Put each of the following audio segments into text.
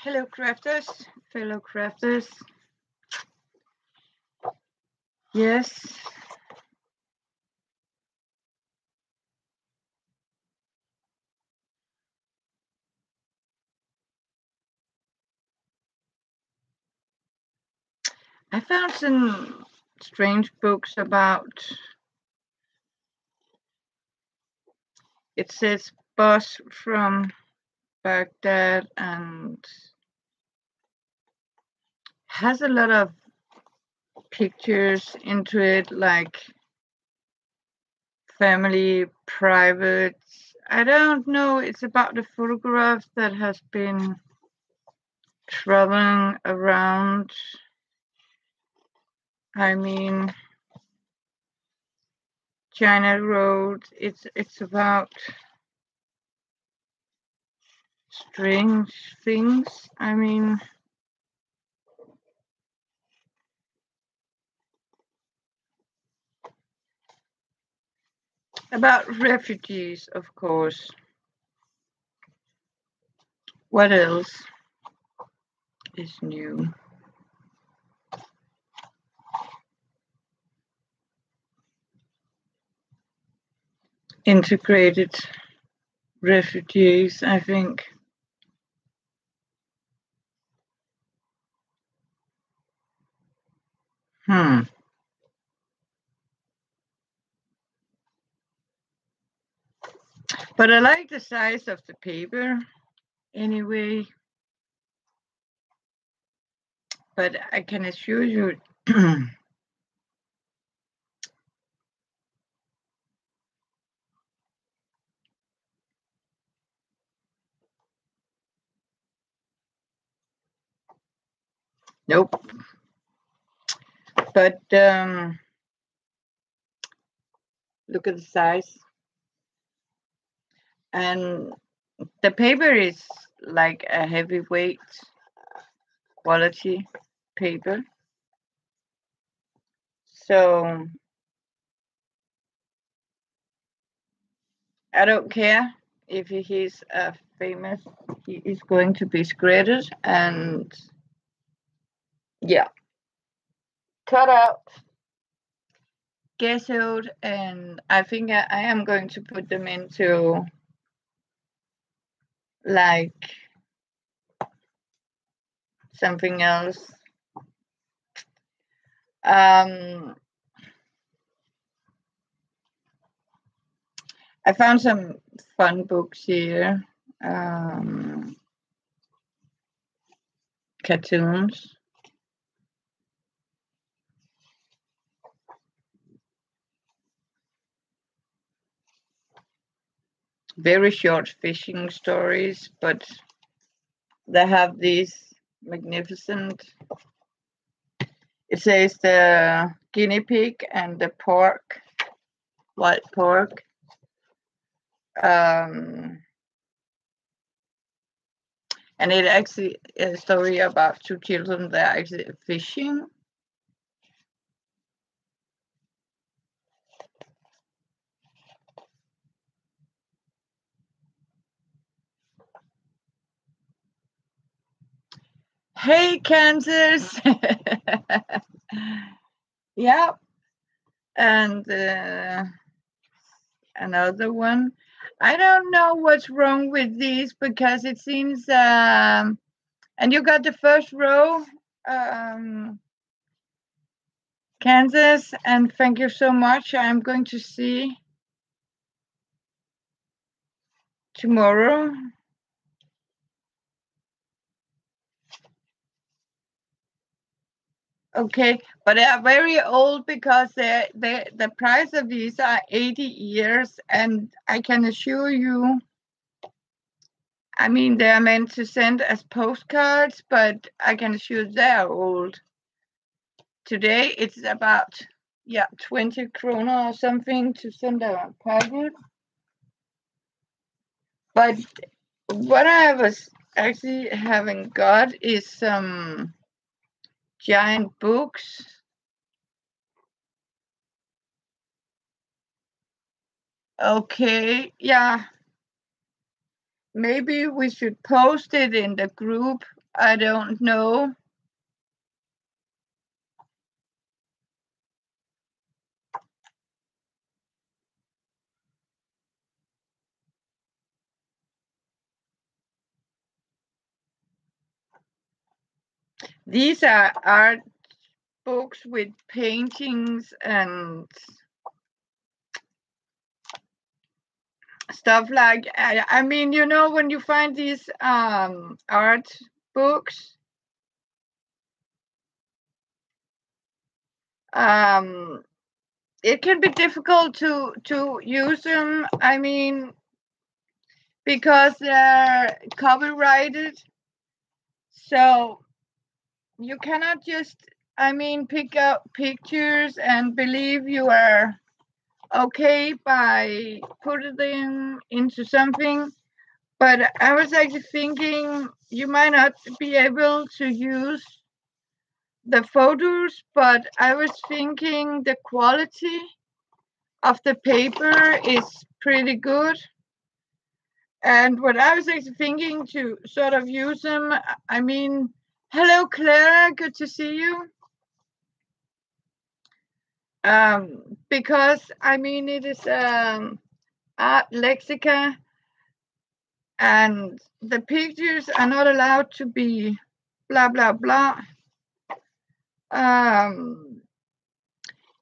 Hello, crafters, fellow crafters. Yes. I found some strange books about, it says boss from Baghdad and has a lot of pictures into it, like family, private. I don't know. It's about the photograph that has been traveling around. I mean, China Road. It's about strange things. I mean, about refugees, of course. What else is new? Integrated refugees, I think. But I like the size of the paper anyway. But I can assure you nope. But look at the size. And the paper is like a heavyweight quality paper. So I don't care if he's famous, he is going to be shredded and yeah, cut out, gessoed, and I think I am going to put them into like something else. I found some fun books here. Cartoons. Very short fishing stories, but they have these magnificent. It says the guinea pig and the pork, wild pork. And it actually is a story about two children that are actually fishing. Hey, Kansas! Yeah, and another one. I don't know what's wrong with these because it seems, and you got the first row, Kansas, and thank you so much. I'm going to see tomorrow. Okay, but they are very old because the price of these are 80 years, and I can assure you, I mean, they are meant to send as postcards, but I can assure they are old. Today it's about 20 krona or something to send a package. But what I was actually having got is some giant books. Okay, yeah. Maybe we should post it in the group I don't know. These are art books with paintings and stuff like, I mean, you know, when you find these art books, it can be difficult to use them. I mean, because they're copyrighted, so you cannot just, I mean, pick up pictures and believe you are okay by putting them into something. But I was actually thinking you might not be able to use the photos, but I was thinking the quality of the paper is pretty good. And what I was actually thinking to sort of use them, I mean, hello Clara, good to see you. Because I mean it is art lexica, and the pictures are not allowed to be blah blah blah.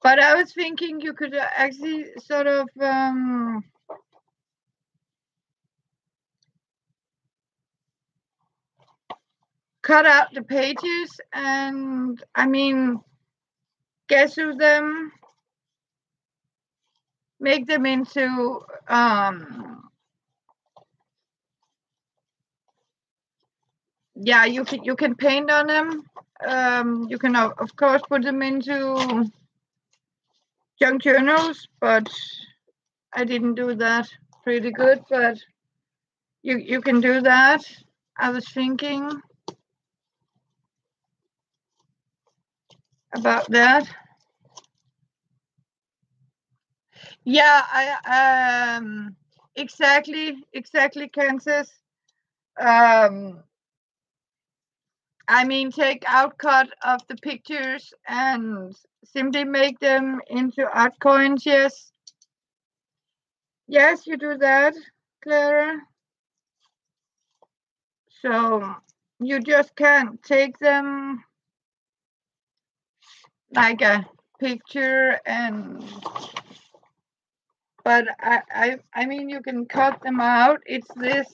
But I was thinking you could actually sort of cut out the pages and, I mean, gesso them, make them into yeah, you can paint on them. You can of course put them into junk journals, but I didn't do that pretty good. But you can do that. I was thinking about that. Yeah, I exactly, Kansas. I mean, take out cut of the pictures and simply make them into art coins. Yes, yes, you do that, Clara. So you just can't take them like a picture and, but I mean you can cut them out. It's this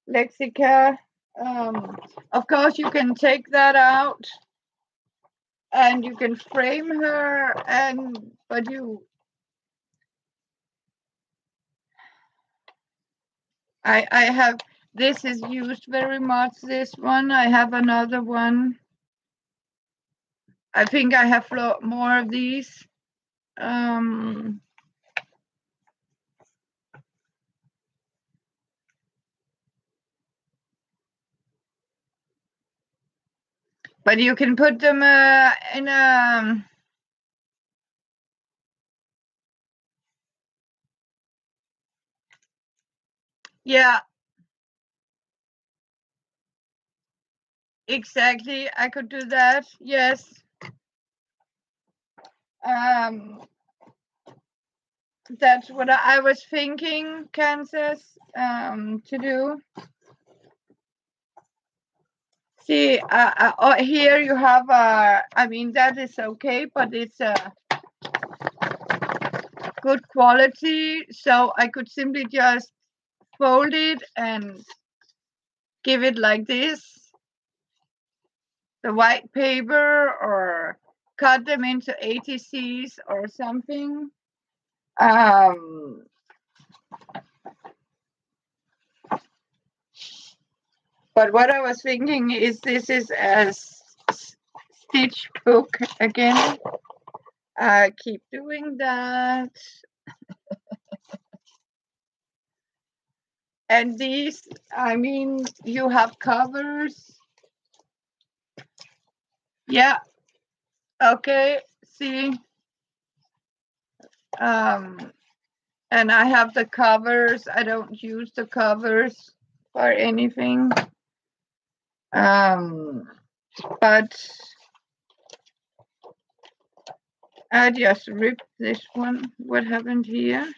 lexica. Of course you can take that out and you can frame her, and but you I have, this is used very much, this one. I have another one. I think I have more of these. But you can put them in a, yeah, exactly. I could do that. Yes. That's what I was thinking, Kansas, to do. See, here you have I mean, that is okay, but it's good quality. So I could simply just fold it and give it like this, the white paper, or cut them into ATCs or something. But what I was thinking is this is a stitch book again. I keep doing that. And these, I mean, you have covers. Yeah. Okay. See. And I have the covers. I don't use the covers for anything. But I just ripped this one. What happened here?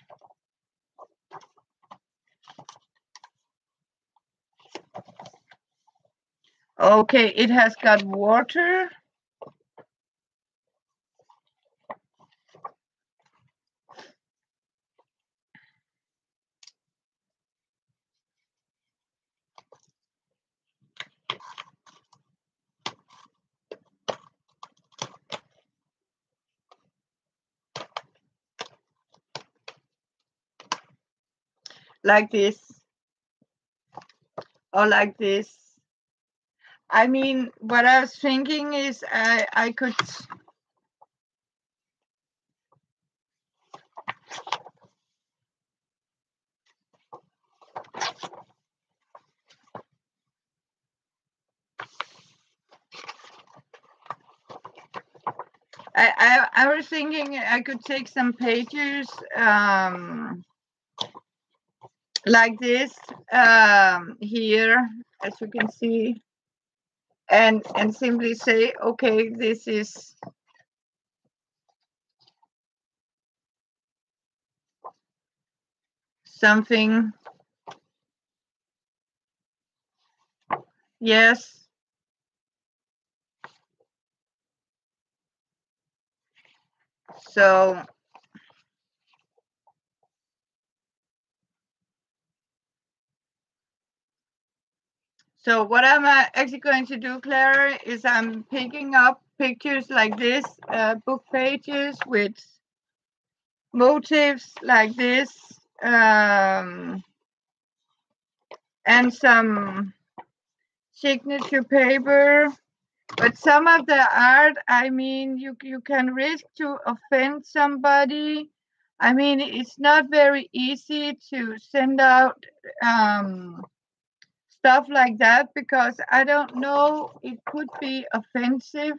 Okay, it has got water. Like this. Or like this. I mean, what I was thinking is I could... I was thinking I could take some pages like this here, as you can see, and simply say, okay, this is something. Yes. So what I'm actually going to do, Clara, is I'm picking up pictures like this, book pages with motifs like this, and some signature paper. But some of the art, I mean, you can risk to offend somebody. I mean, it's not very easy to send out stuff like that, because I don't know, it could be offensive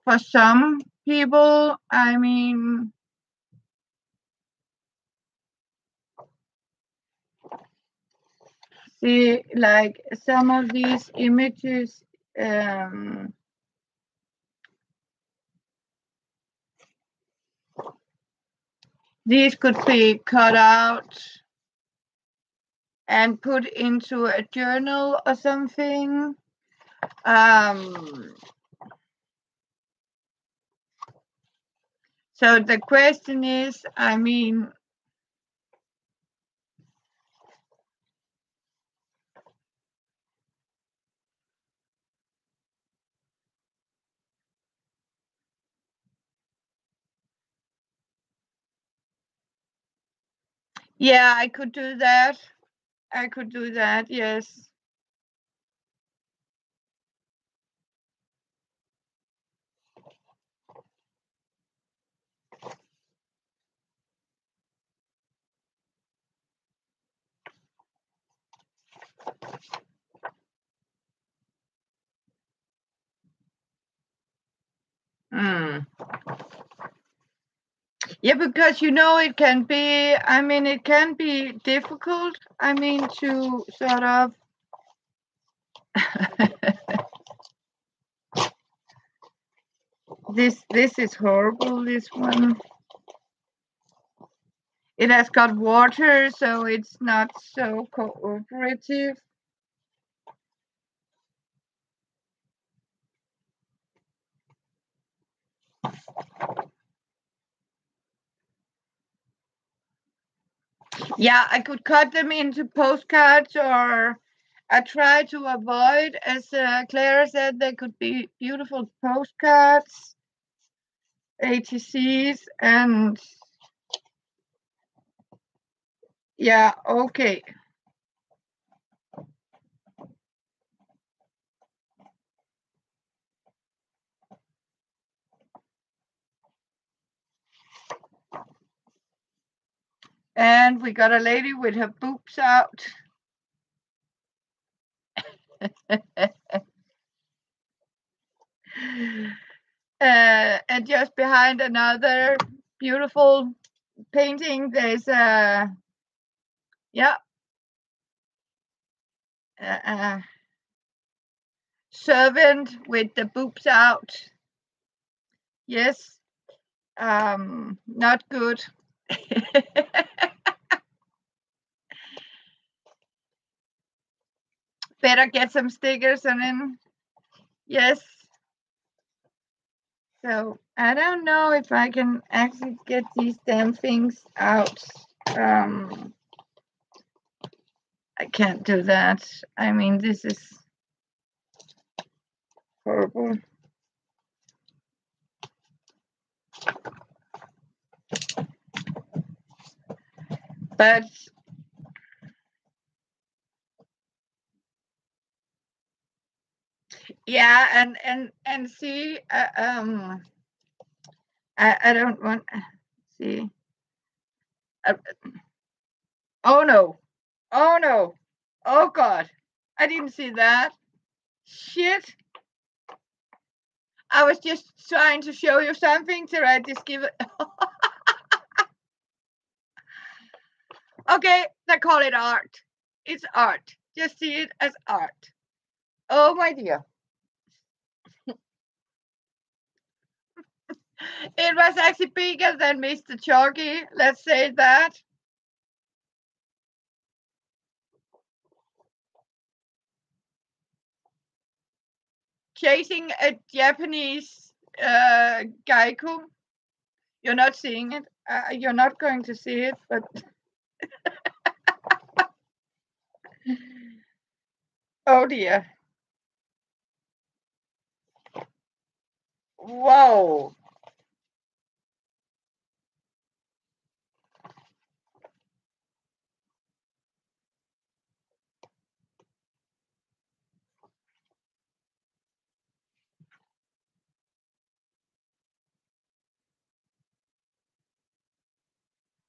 for some people. I mean, see, like some of these images, these could be cut out and put into a journal or something. So the question is, I mean, yeah, I could do that. I could do that, yes. Mm. Yeah, because it can be, I mean, it can be difficult, I mean, to sort of this is horrible, this one. It has got water, so it's not so cooperative. Yeah, I could cut them into postcards, or I try to avoid, as Clara said, they could be beautiful postcards, ATCs, and yeah, okay. And we got a lady with her boobs out. And just behind another beautiful painting, there's a, yeah, servant with the boobs out. Yes, not good. Better get some stickers on in. Yes. So I don't know if I can actually get these damn things out. I can't do that. I mean, this is horrible. But yeah, and see, I don't want see. Uh, oh no! Oh no! Oh God! I didn't see that. Shit! I was just trying to show you something. So I just give it. Okay, they call it art. It's art. Just see it as art. Oh my dear. It was actually bigger than Mr. Chalky. Let's say that. Chasing a Japanese geico. You're not seeing it. You're not going to see it, but oh dear. Whoa.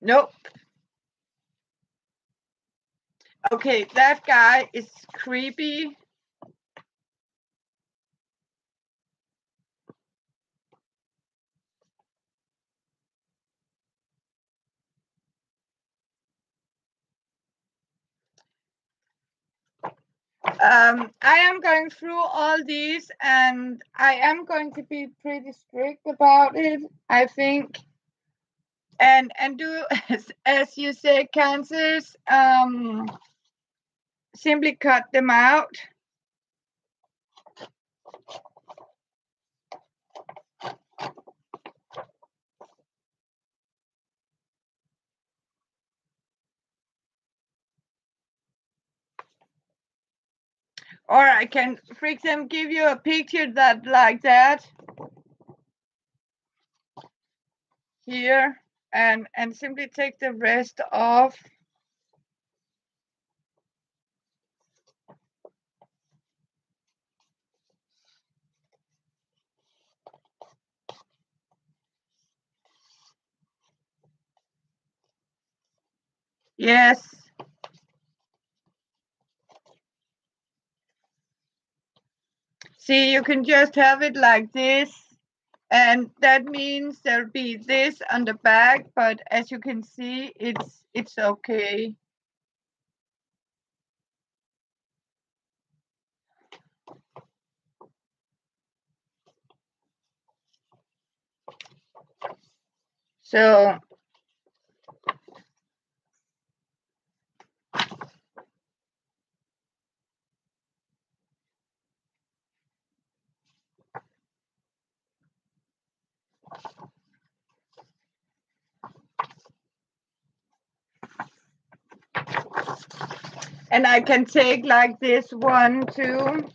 Nope. Okay, that guy is creepy. I am going through all these and I am going to be pretty strict about it, I think. And do as you say, cancers, simply cut them out. Or I can, for example, give you a picture that like that here and simply take the rest off. Yes. See, you can just have it like this. And that means there'll be this on the back, but as you can see, it's okay. So and I can take like this one too.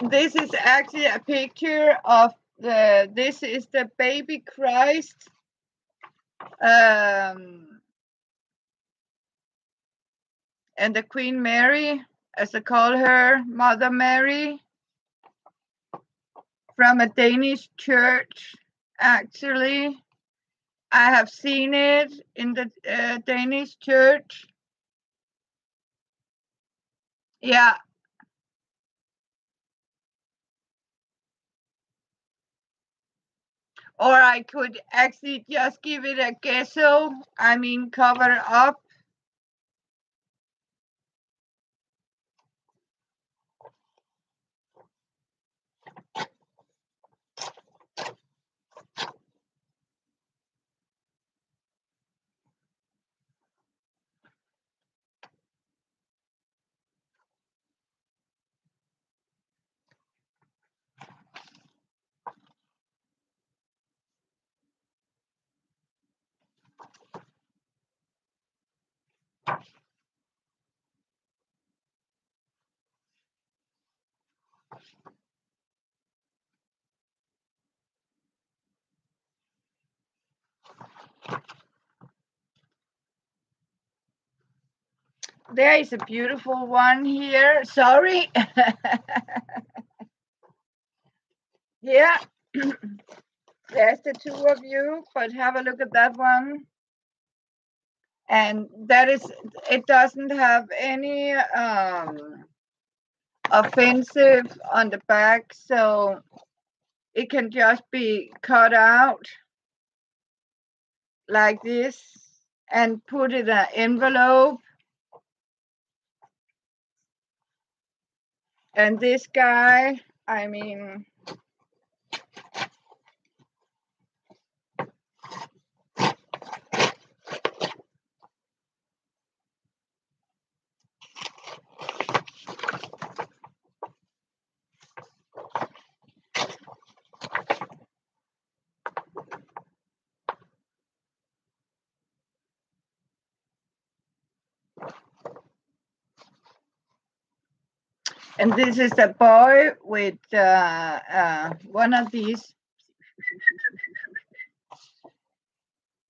This is actually a picture of this is the baby Christ. And the Queen Mary, as I call her, Mother Mary, from a Danish church, actually. I have seen it in the Danish church. Yeah. Or I could actually just give it a gesso, I mean cover up. There is a beautiful one here. Sorry. Yeah. There's the two of you, but have a look at that one. And that is, it doesn't have any offensive on the back, so it can just be cut out like this and put in an envelope. And this guy, I mean, and this is a boy with one of these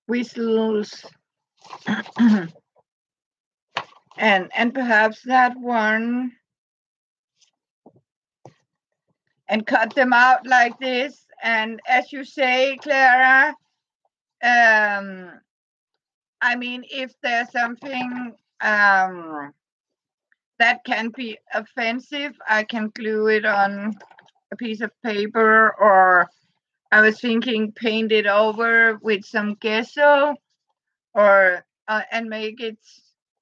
whistles. and perhaps that one, and cut them out like this. And as you say, Clara, I mean, if there's something that can be offensive, I can glue it on a piece of paper, or I was thinking paint it over with some gesso, or and make it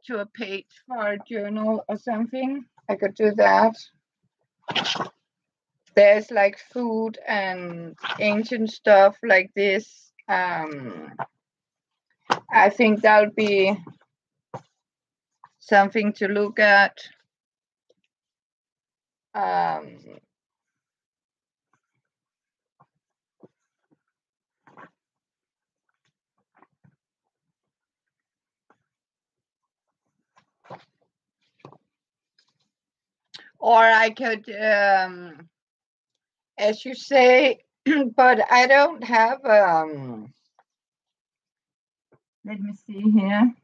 to a page for a journal or something. I could do that. There's like food and ancient stuff like this. I think that would be something to look at. Or I could, as you say, but I don't have, let me see here.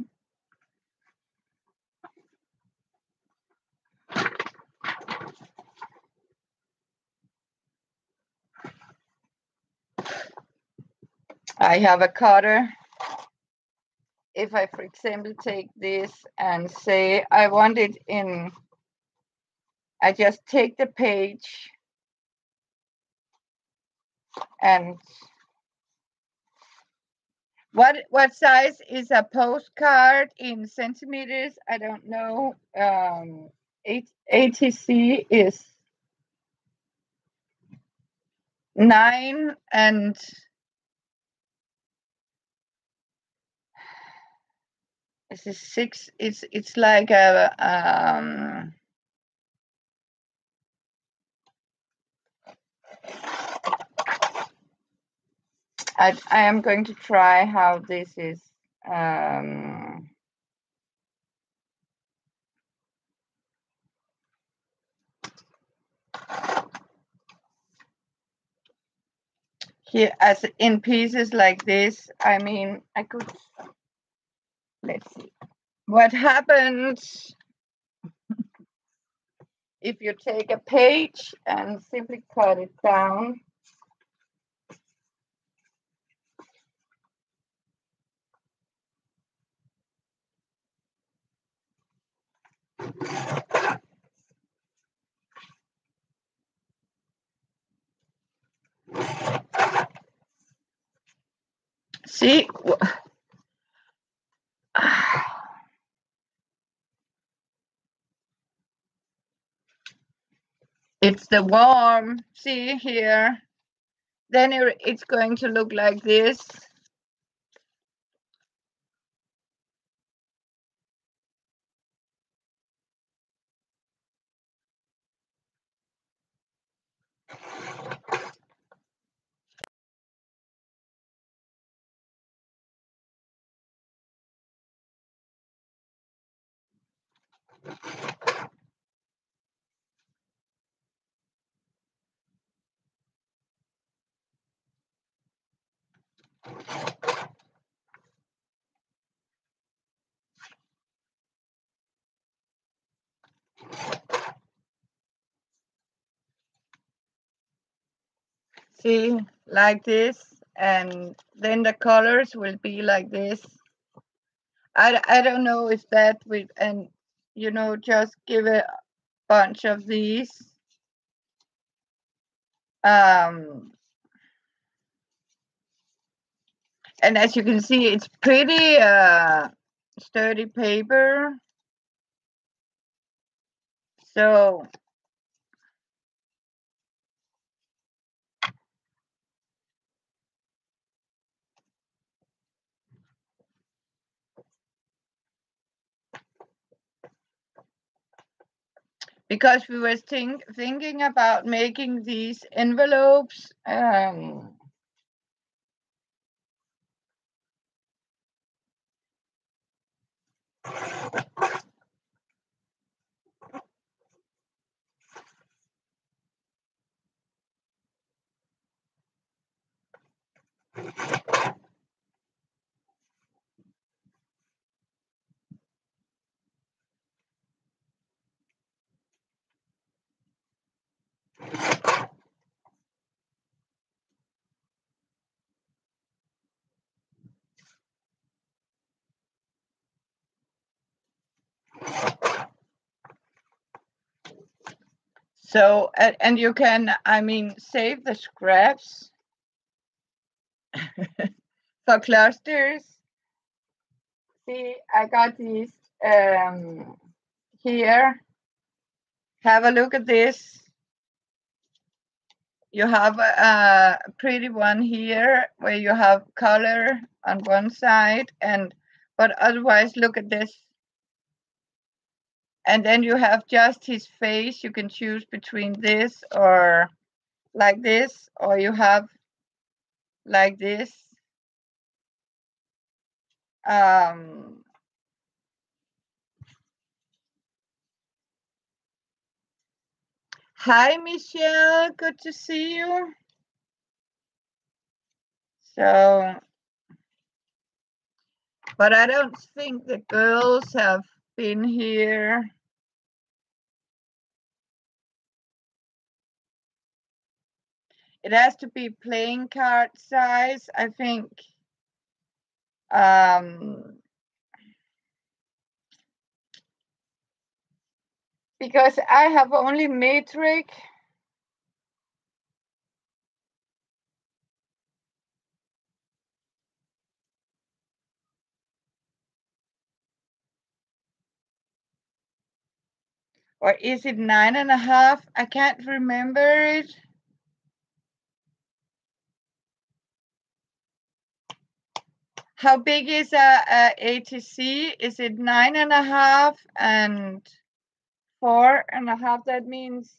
I have a cutter. If I, for example, take this and say I want it in, I just take the page and what size is a postcard in centimeters? I don't know. ATC is 9, and this is 6. It's like a I am going to try how this is. Here, as in pieces like this. I mean, I could. Let's see what happens if you take a page and simply cut it down. See, it's the warm. See here. Then it's going to look like this. See, like this, and then the colors will be like this. I don't know if that will, and just give a bunch of these. And as you can see, it's pretty sturdy paper. So because we were thinking about making these envelopes. So, and you can, save the scraps for clusters. See, I got these here. Have a look at this. You have a pretty one here where you have color on one side, but otherwise look at this. And then you have just his face. You can choose between this or like this, or you have like this. Hi, Michelle. Good to see you. So, but I don't think the girls have been here. It has to be playing card size, I think. Because I have only metric. Or is it 9.5? I can't remember it. How big is a ATC? Is it 9.5 and 4.5? That means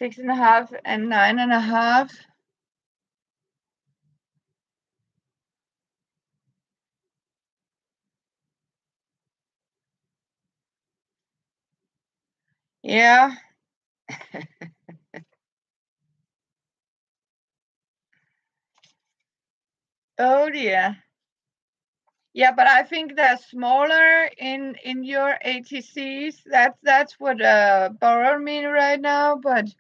6.5 and 9.5. Yeah. Oh dear. Yeah, but I think they're smaller in your ATCs. That's what borrow mean right now. But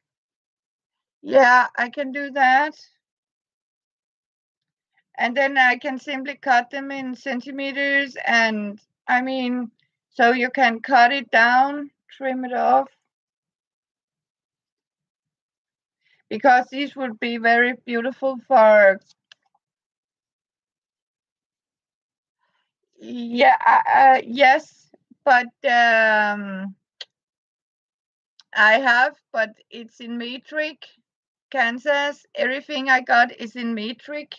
yeah, I can do that. And then I can simply cut them in centimeters, and so you can cut it down, trim it off. because these would be very beautiful for. Yeah, yes, but I have, but it's in metric. Kansas, everything I got is in metric.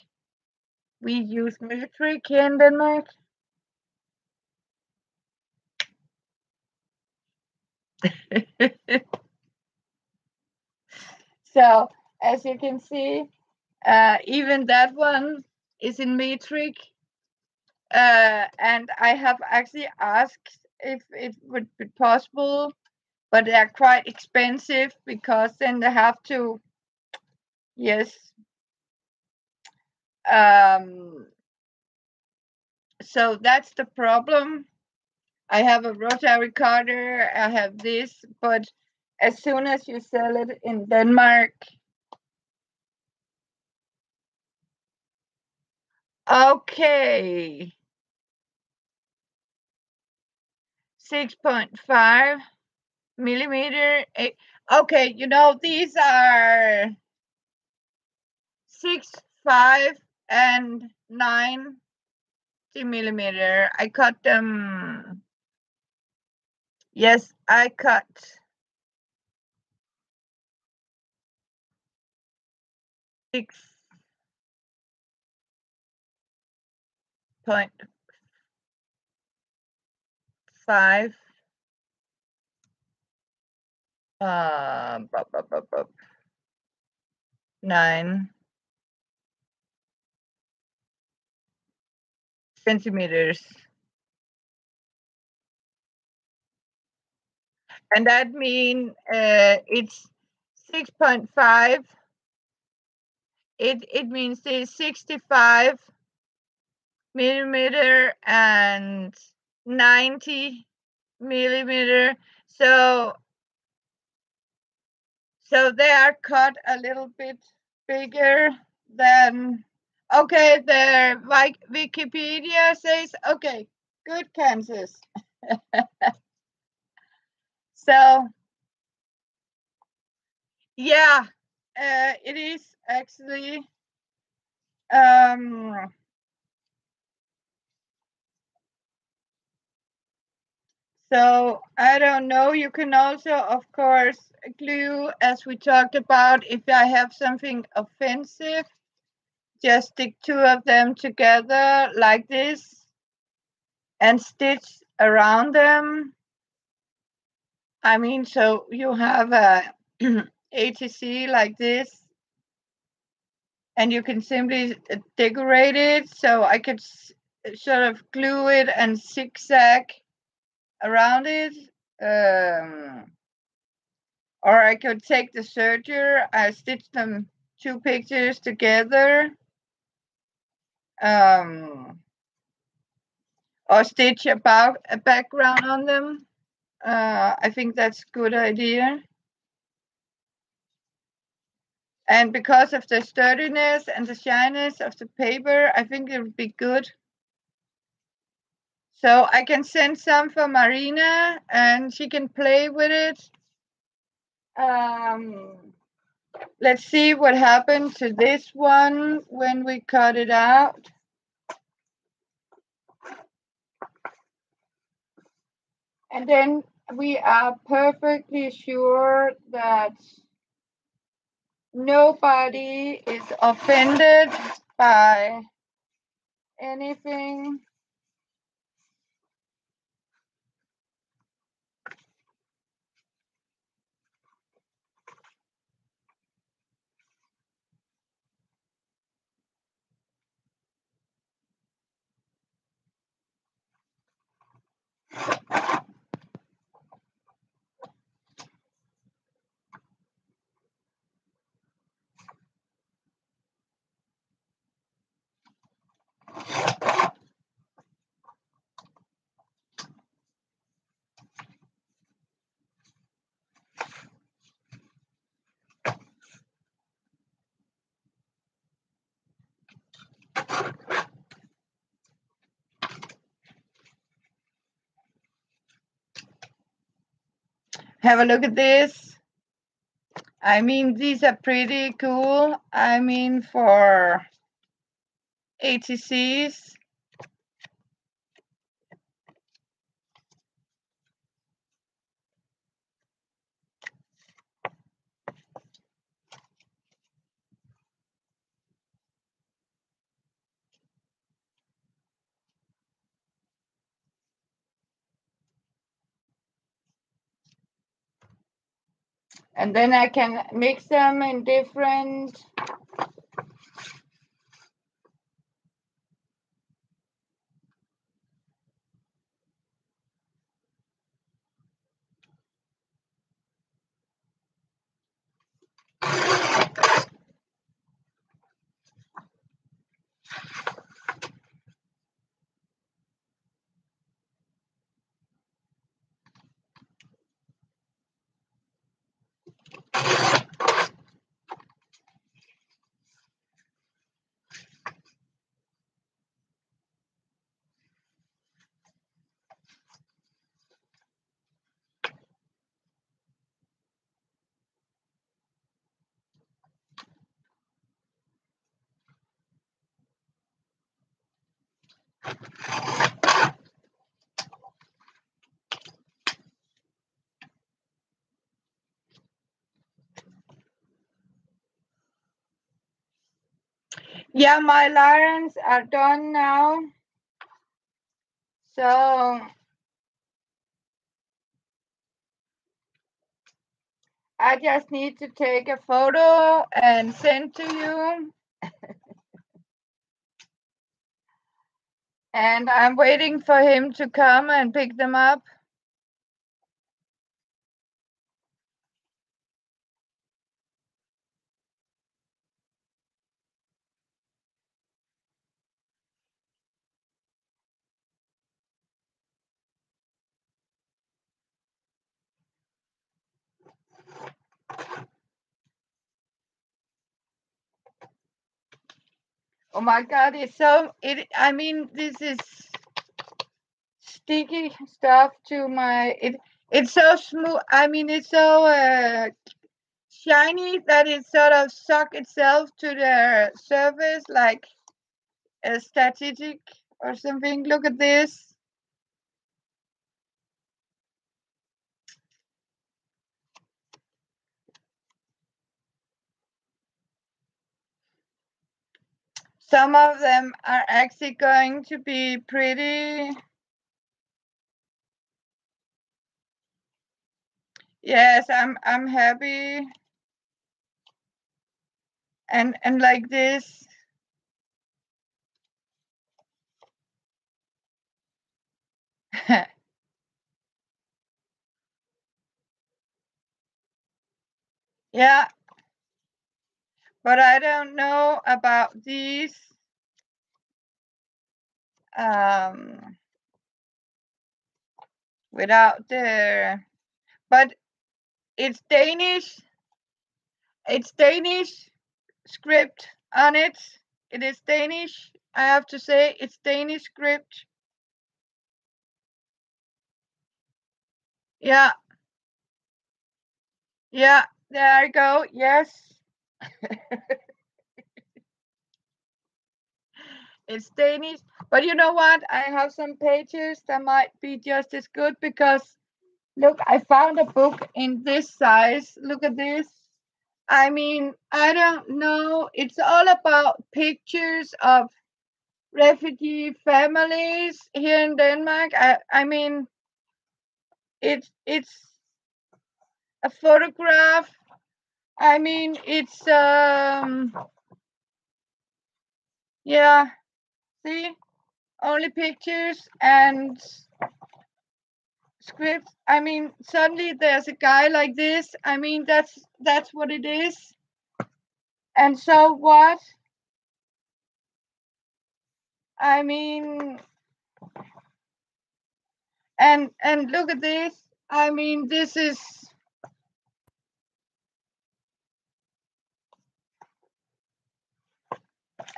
We use metric here in Denmark. So as you can see, even that one is in metric. And I have actually asked if it would be possible, but they're quite expensive because then they have to, yes. So that's the problem. I have a rotary cutter, I have this, but as soon as you sell it in Denmark, okay, 6.5 millimeter. Okay, you know, these are 6.5 and 90 millimeter. I cut them. Yes, I cut 6.5 9 centimeters. And that means it's 6.5. It means it's 65 millimeter and 90 millimeter. So they are cut a little bit bigger than. Okay, the Wikipedia says okay, good, Kansas. So yeah, it is actually. So I don't know. You can also, of course, glue, as we talked about. If I have something offensive, just stick two of them together like this and stitch around them. I mean, so you have a ATC like this, and you can simply decorate it. So I could sort of glue it and zigzag around it. Or I could take the serger, I stitch them two pictures together. Or stitch a background on them. I think that's a good idea. And because of the sturdiness and the shyness of the paper, I think it would be good. So I can send some for Marina and she can play with it. Let's see what happened to this one when we cut it out. And then we are perfectly sure that nobody is offended by anything. Have a look at this. I mean, these are pretty cool. I mean, for ATCs. And then I can mix them in different. Yeah, my lines are done now. So I just need to take a photo and send to you. And I'm waiting for him to come and pick them up. Oh my God, I mean, this is sticky stuff to it's so smooth. I mean, it's so shiny that it sort of suck itself to the surface like a static or something. Look at this. Some of them are actually going to be pretty. Yes, I'm happy. And like this. Yeah, but I don't know about these. Um, Without the, but it's Danish. It's Danish script on it. It is Danish. I have to say it's Danish script. Yeah, yeah, there I go. Yes. It's Danish. But you know what? I have some pages that might be just as good because look, I found a book in this size. Look at this. I mean, I don't know. It's all about pictures of refugee families here in Denmark. I mean, it's a photograph. I mean, it's yeah, see? Only pictures and scripts. I mean, suddenly there's a guy like this. I mean, that's what it is. And so what? I mean, and look at this. I mean, this is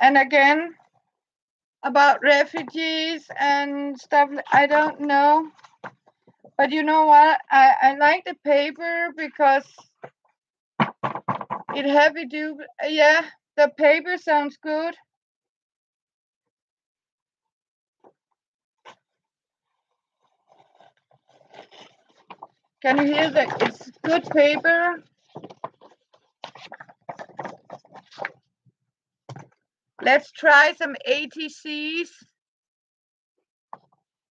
and again about refugees and stuff. I don't know, but you know what? I like the paper because It heavy duty. Yeah, the paper sounds good. Can you hear that? It's good paper. Let's try some ATCs.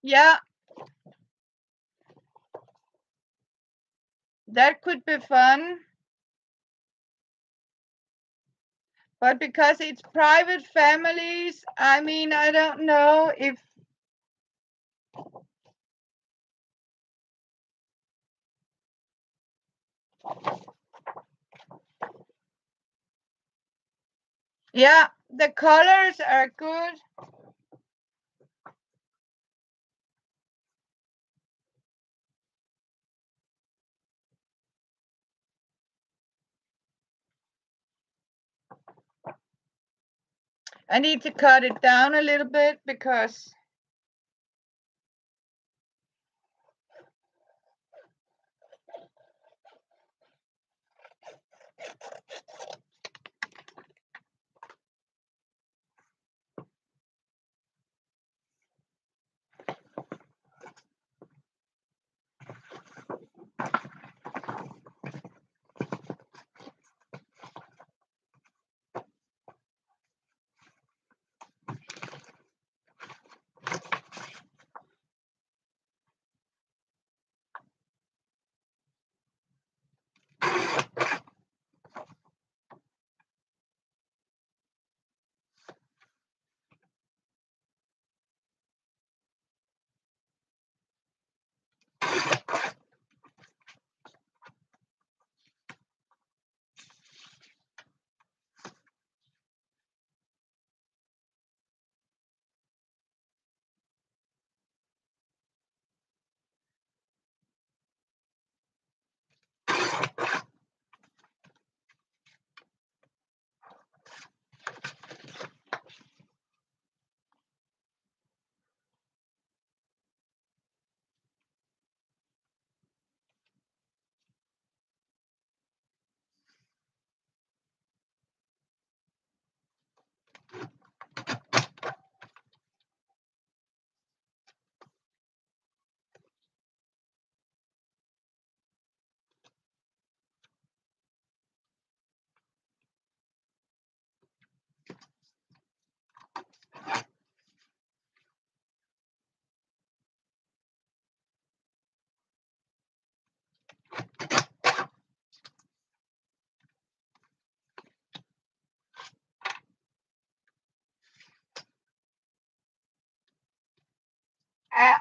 Yeah, that could be fun. But because it's private families, I mean, I don't know if. Yeah, the colors are good. I need to cut it down a little bit because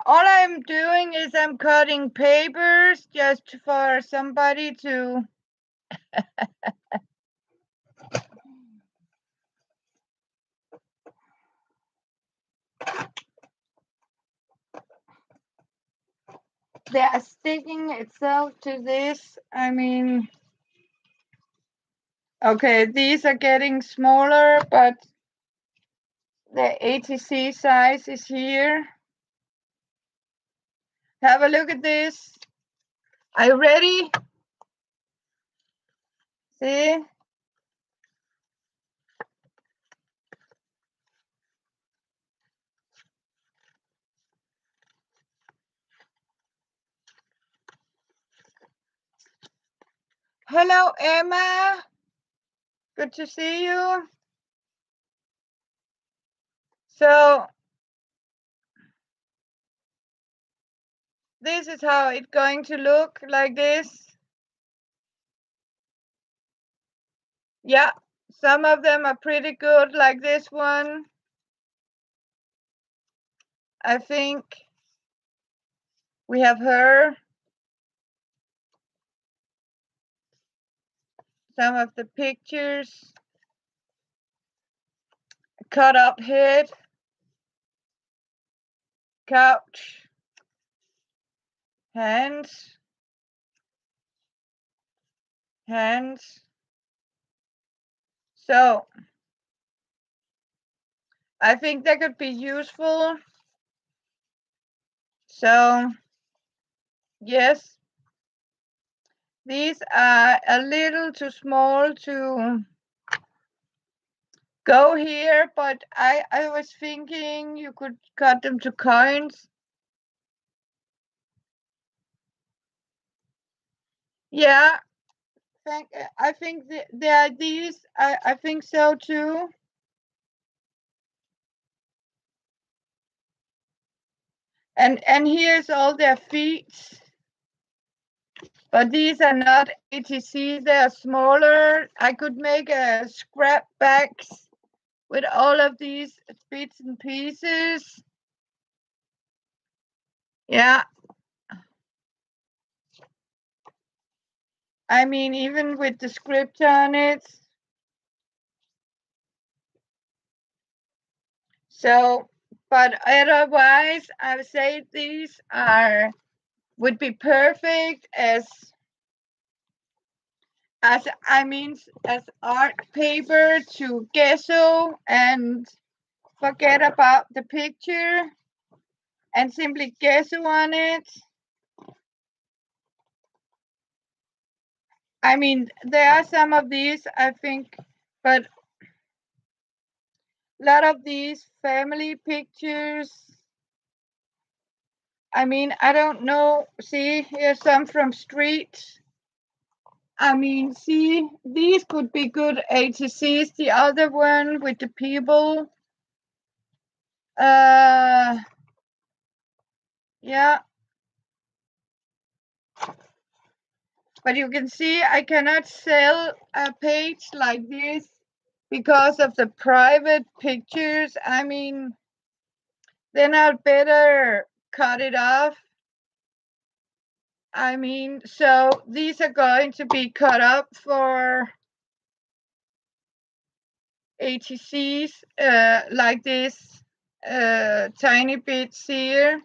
all I'm doing is I'm cutting papers just for somebody to. They are sticking itself to this. I mean, okay, these are getting smaller, but the ATC size is here. Have a look at this. Are you ready? See? Hello, Emma. Good to see you. So this is how it's going to look, like this. Yeah, some of them are pretty good, like this one. I think we have her. Some of the pictures. Cut up head. Couch. Hands. Hands. So I think that could be useful. So yes, These are a little too small to go here, but I was thinking you could cut them to coins. Yeah, I think the ideas, I think so too. And here's all their feet, but these are not ATC, they're smaller. I could make a scrap bags with all of these bits and pieces. Yeah, I mean, even with the script on it. So, but otherwise, I would say these would be perfect as I mean as art paper to gesso and forget about the picture and simply gesso on it. I mean, there are some of these I think, but a lot of these family pictures. I mean, I don't know. See, here's some from street. I mean, see, these could be good ATCs. The other one with the people. Uh, yeah. But you can see I cannot sell a page like this because of the private pictures. I mean, then I'd better cut it off. I mean, so these are going to be cut up for ATCs like this tiny bits here.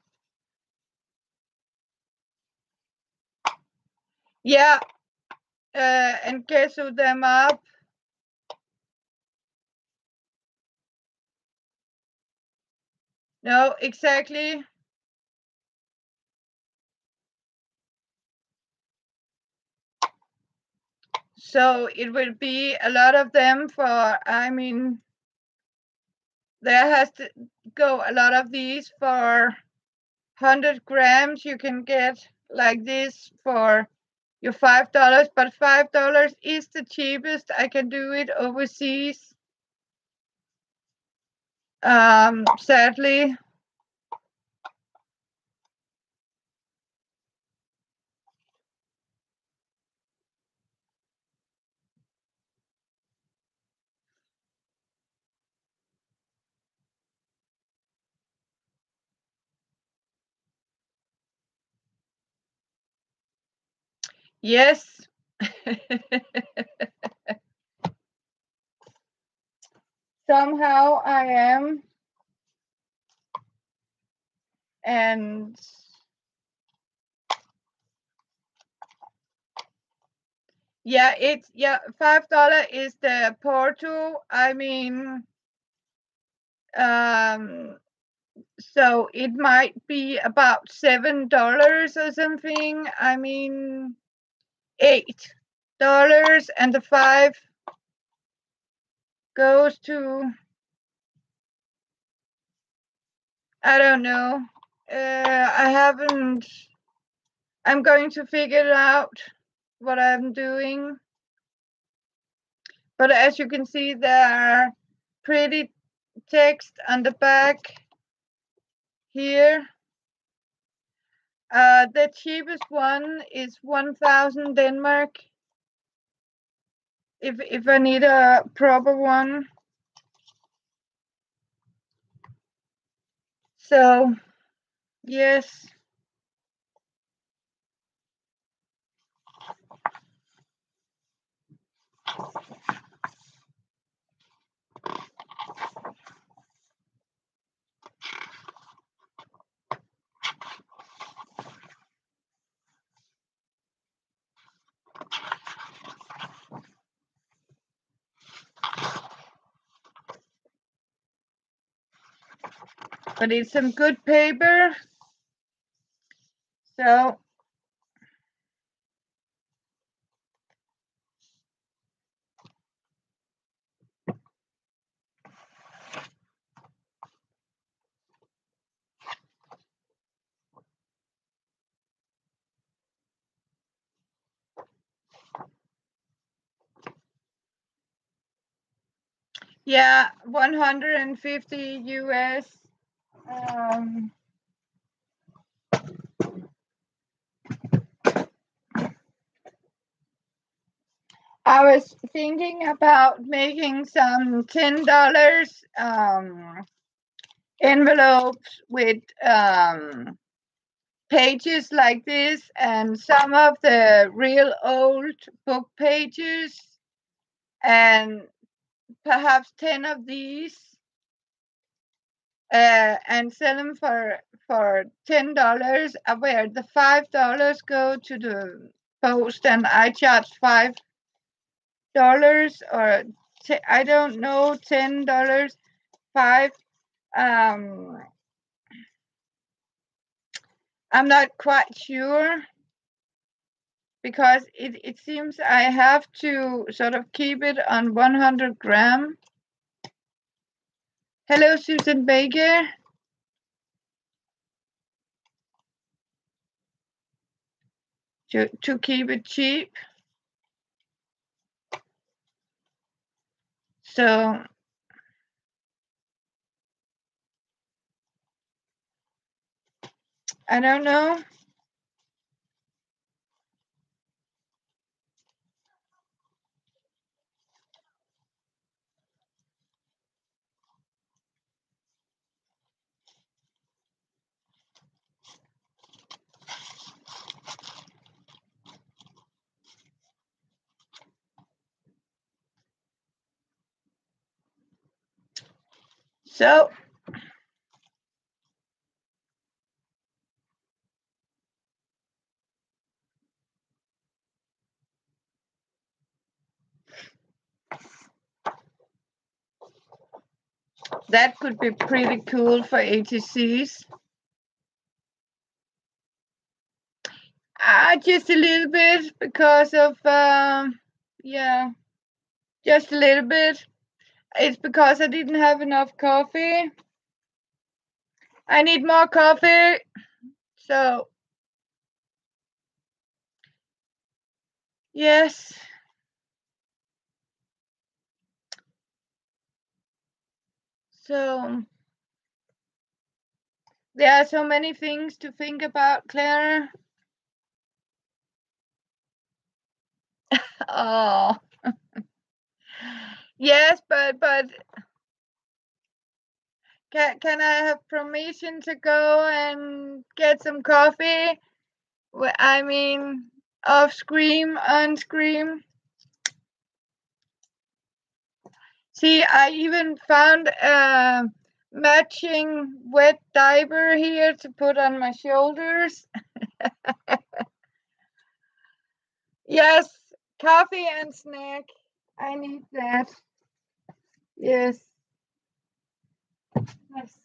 Yeah, and gesso them up. No, exactly. So it will be a lot of them for, I mean, there has to go a lot of these for 100 grams. You can get like this for your $5, but $5 is the cheapest. I can do it overseas. Sadly. Yes. Somehow I am. And yeah, it's $5 is the porto. I mean, um, so it might be about $7 or something. I mean, $8 and the 5 goes to, I don't know. I haven't. I'm going to figure out what I'm doing. But as you can see, there are pretty text on the back here. The cheapest one is 1,000 Denmark. If I need a proper one. So yes. But it's some good paper. So Yeah, 150 US. Um, I was thinking about making some $10 envelopes with pages like this and some of the real old book pages and perhaps 10 of these and sell them for $10 where the $5 go to the post and I charge $5 or I don't know $10 five. um I'm not quite sure because it seems I have to sort of keep it on 100 gram. Hello, Susan Baker. To keep it cheap. So I don't know. So that could be pretty cool for ATCs. Just a little bit because of yeah, just a little bit. It's because I didn't have enough coffee. I need more coffee. So yes. So there are so many things to think about, Claire. Oh, yes, but can I have permission to go and get some coffee? I mean, off screen, on screen. See, I even found a matching wet diaper here to put on my shoulders. Yes, coffee and snack. I need that. Yes. Yes.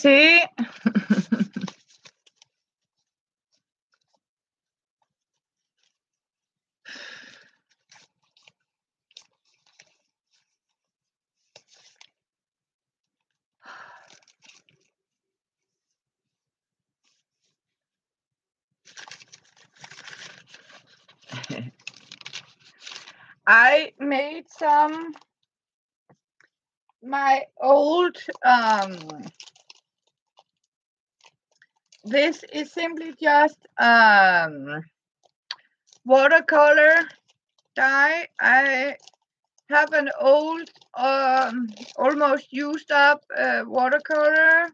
See? I made my old this is simply just watercolor dye. I have an old almost used up watercolor,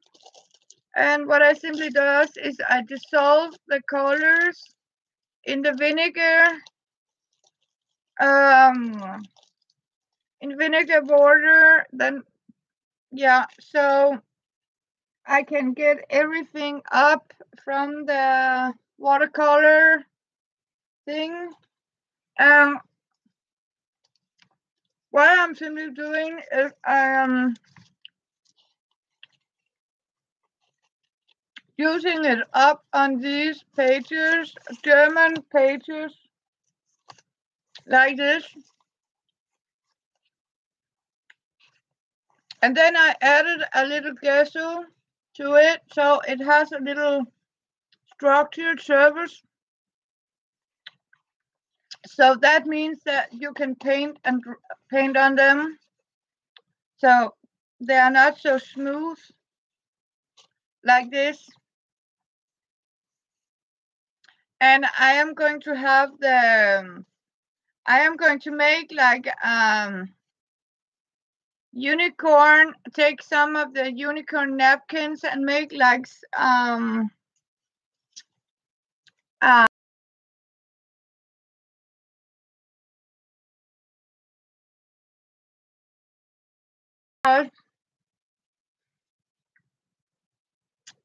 and what I simply does is I dissolve the colors in the vinegar, in vinegar water, then yeah, so I can get everything up from the watercolor thing. What I'm simply doing is using it up on these pages, German pages, like this. And then I added a little gesso to it, so it has a little structured surface. So that means that you can paint on them. So they are not so smooth like this. And I am going to have I am going to make like unicorn, take some of the unicorn napkins and make like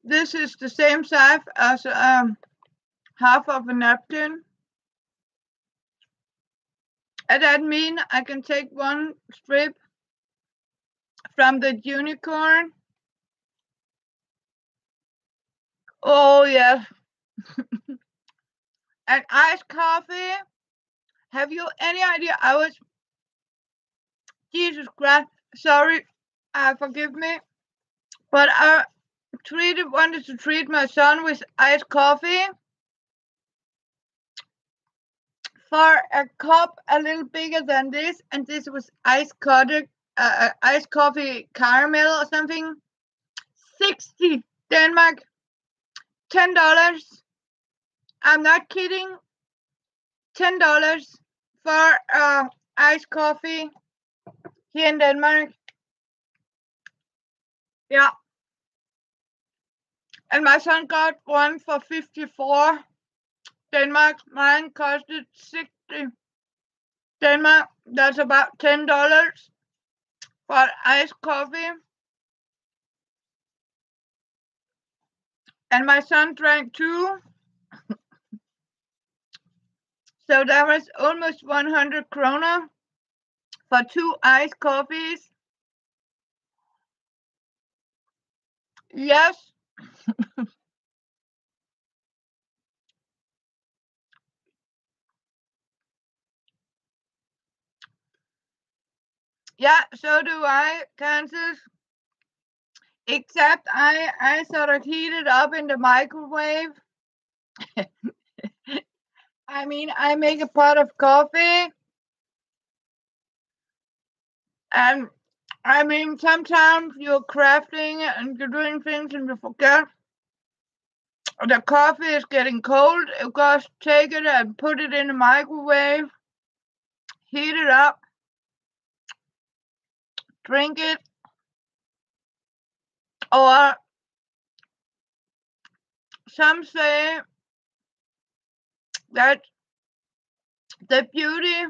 this is the same size as half of a napkin. And that means I can take one strip from the unicorn. Oh yeah. And iced coffee. Have you any idea? Jesus Christ, sorry, forgive me, but I wanted to treat my son with iced coffee. For a cup a little bigger than this, and this was iced coffee caramel or something. 60 Denmark, $10. I'm not kidding. $10 for iced coffee here in Denmark. Yeah. And my son got one for 54 Denmark. Mine costed 60 Denmark. That's about $10 for iced coffee. And my son drank two. So that was almost 100 krona for two iced coffees. Yes. Yeah, so do I, Kansas. Except I sort of heat it up in the microwave. I mean, I make a pot of coffee. And I mean, sometimes you're crafting and you're doing things and you forget the coffee is getting cold. You just take it and put it in the microwave, heat it up, drink it. Or some say that the beauty,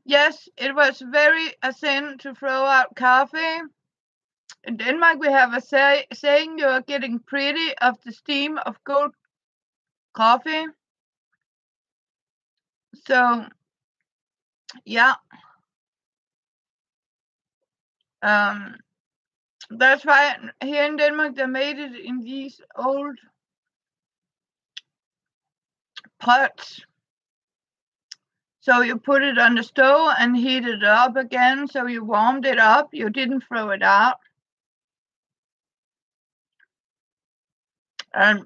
yes, it was very a sin to throw out coffee. In Denmark, we have a saying, you're getting pretty of the steam of cold coffee. So, yeah. That's why here in Denmark they made it in these old pots. So you put it on the stove and heat it up again. So you warmed it up. You didn't throw it out. And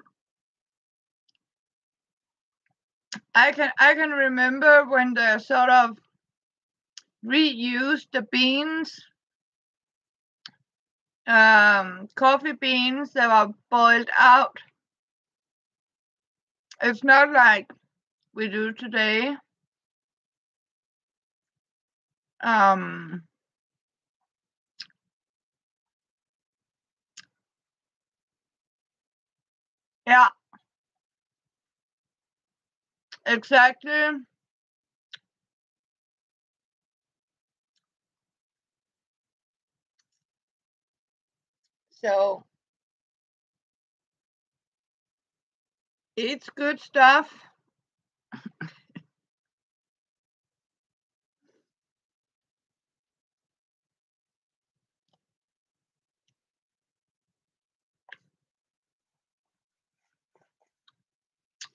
I can remember when they sort of reused the beans, coffee beans that were boiled out. It's not like we do today. Um, yeah, exactly. So it's good stuff.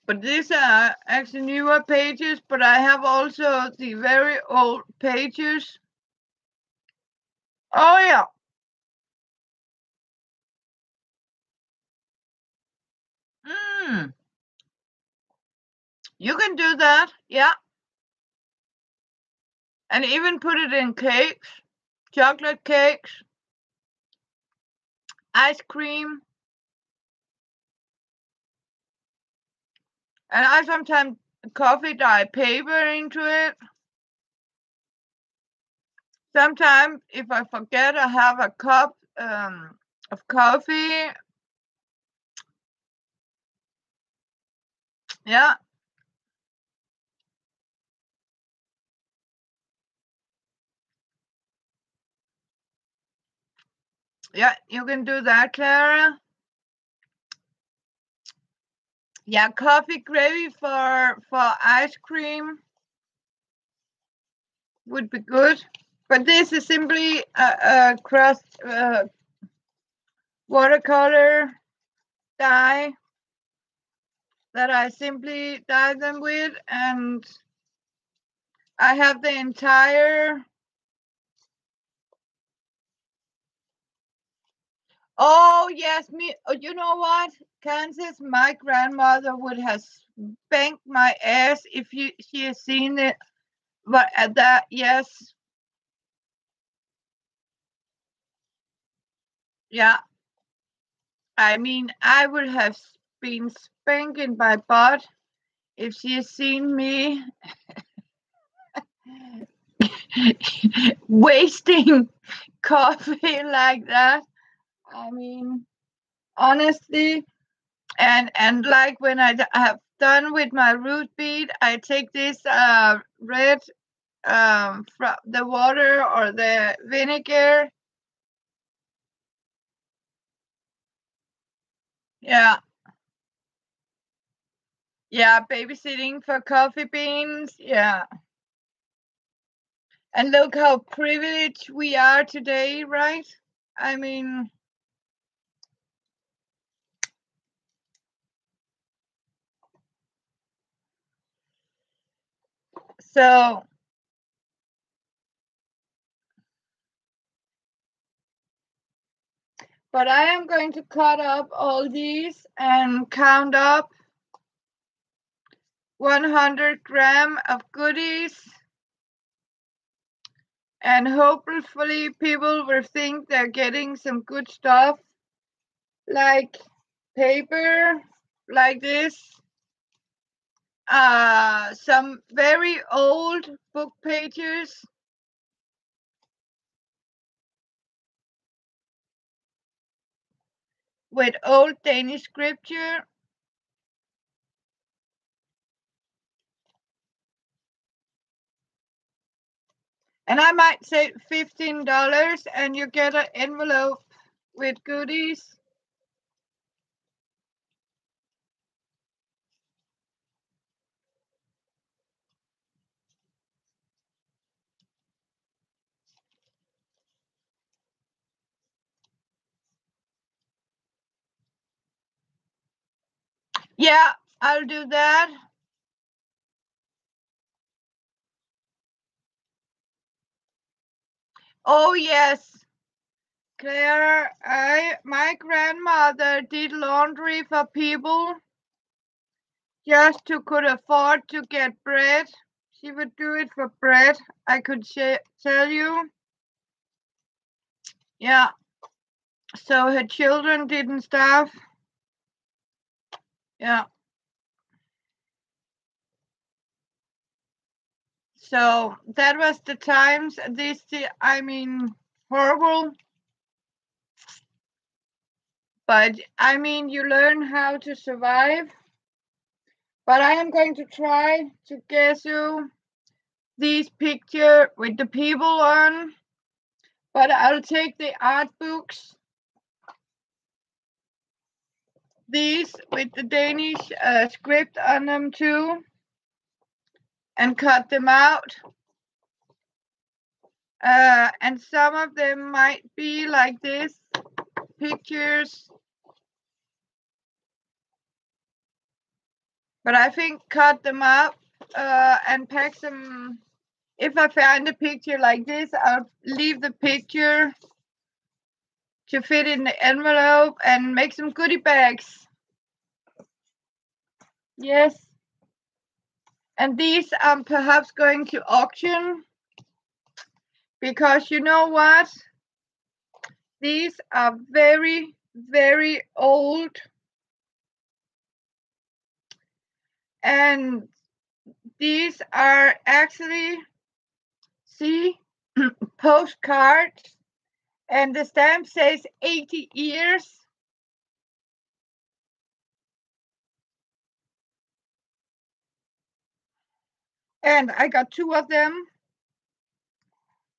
But these are actually newer pages, but I have also the very old pages. Oh yeah. Mm, you can do that. Yeah. And even put it in cakes, chocolate cakes, ice cream. And I sometimes coffee dye paper into it. Sometimes if I forget I have a cup of coffee. Yeah. Yeah, you can do that, Clara. Yeah, coffee gravy for ice cream would be good. But this is simply a crust watercolor dye that I simply dye them with, and I have the entire. Oh yes, me. Oh, you know what, Kansas? My grandmother would have spanked my ass if she had seen it. But at that, yes, yeah. I mean, I would have been spanking my butt if she had seen me wasting coffee like that. I mean, honestly, and like when have done with my root beer, I take this red from the water or the vinegar. Yeah, yeah, babysitting for coffee beans. Yeah, and look how privileged we are today, right? I mean, so. But I am going to cut up all these and count up 100 grams of goodies. And hopefully people will think they're getting some good stuff like paper, like this. Some very old book pages with old Danish scripture. And I might say $15 and you get an envelope with goodies. Yeah, I'll do that. Oh yes, Claire, my grandmother did laundry for people just to could afford to get bread. She would do it for bread. I could tell you. Yeah. So her children didn't starve. Yeah. So that was the times. I mean, horrible. But I mean, you learn how to survive. But I am going to try to guess you these picture with the people on. But I'll take the art books, these with the Danish script on them too, and cut them out. And some of them might be like this pictures, but I think cut them up and pack them. If I find a picture like this, I'll leave the picture to fit in the envelope and make some goodie bags. Yes. And these I'm perhaps going to auction because you know what? These are very, very old. And these are actually, see, postcards. And the stamp says 80 years. And I got two of them.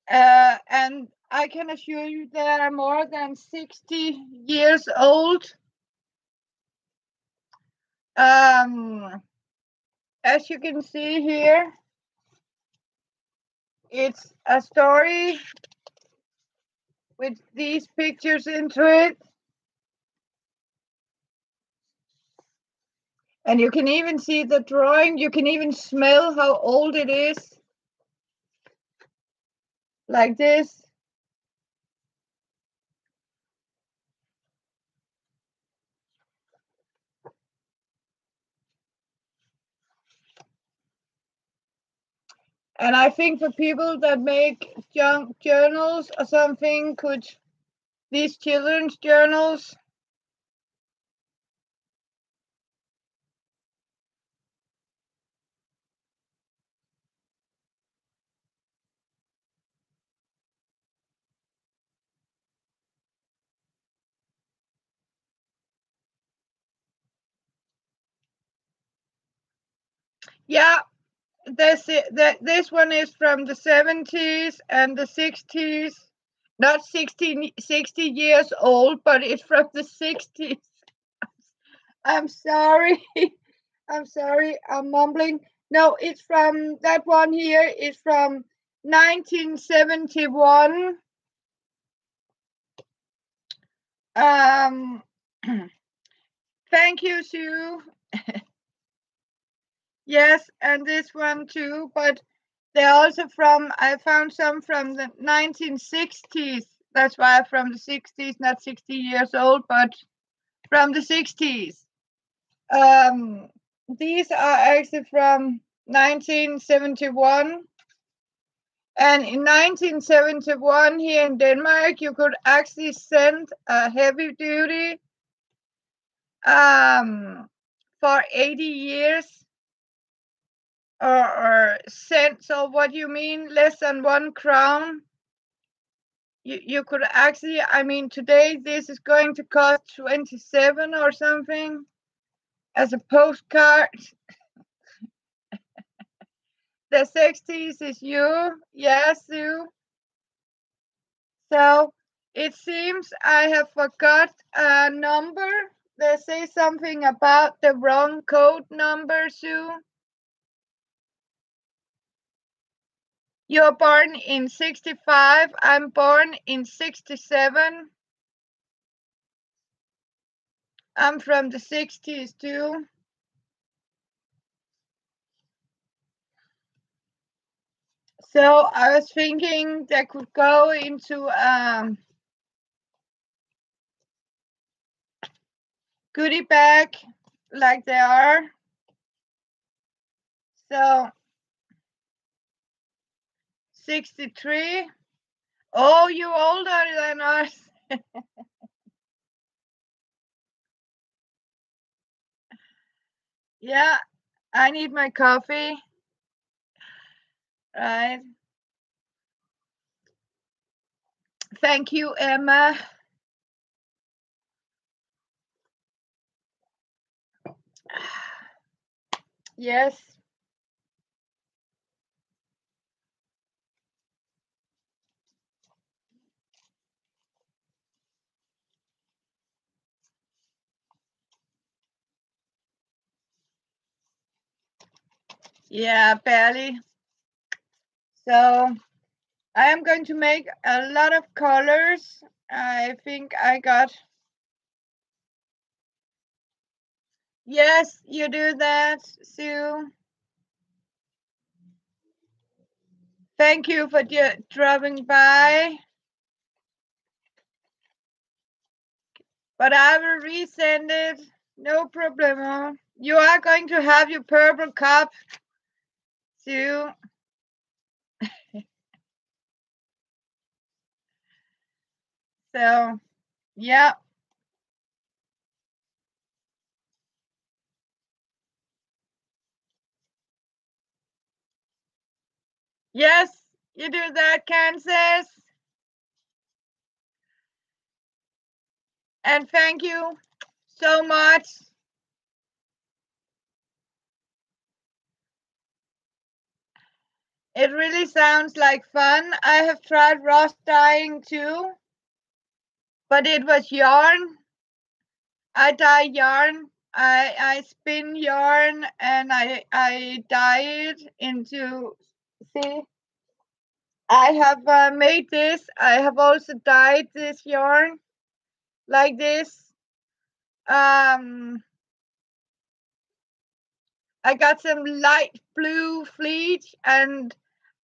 And I can assure you they are more than 60 years old. As you can see here, it's a story with these pictures into it. And you can even see the drawing. You can even smell how old it is. Like this. And I think for people that make junk journals or something, these children's journals. Yeah, this one is from the 70s and the 60s. Not 60 years old, but it's from the 60s. I'm sorry. I'm sorry. I'm mumbling. No, it's from that one here. It's from 1971. Um, thank you, Sue. Yes, and this one too, but they're also I found some from the 1960s. That's why from the 60s, not 60 years old, but from the 60s. Um, these are actually from 1971. And in 1971, here in Denmark, you could actually send a heavy duty for 80 years or cents, or what you mean, less than 1 crown. You could actually, I mean, today this is going to cost 27 or something as a postcard. The 60s is you, yes, you. So it seems I have forgot a number. They say something about the wrong code number, Sue. You're born in 65. I'm born in 67. I'm from the 60s too. So I was thinking that could go into goodie bag like they are. So 63. Oh, you older than us. Yeah, I need my coffee. Right. Thank you, Emma. Yes. Yeah, barely. So I am going to make a lot of colors. I think I got. Yes, you do that, Sue. Thank you for dropping by. But I will resend it. No problem. You are going to have your purple cup, Sue. So, yeah. Yes, you do that, Kansas. And thank you so much. It really sounds like fun. I have tried rust dyeing too, but it was yarn. I dye yarn. I spin yarn and I dye it into. See, I have made this. I have also dyed this yarn like this. I got some light blue fleet, and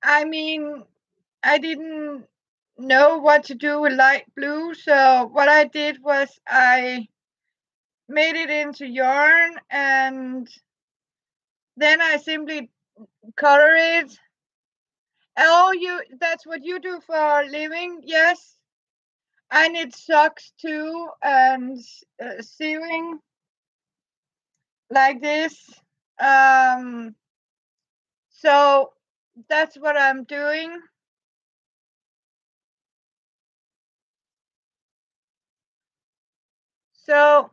I mean, I didn't know what to do with light blue, so what I did was I made it into yarn, and then I simply color it. Oh, that's what you do for a living? Yes. I knit socks too, and sewing like this. Um, so that's what I'm doing. So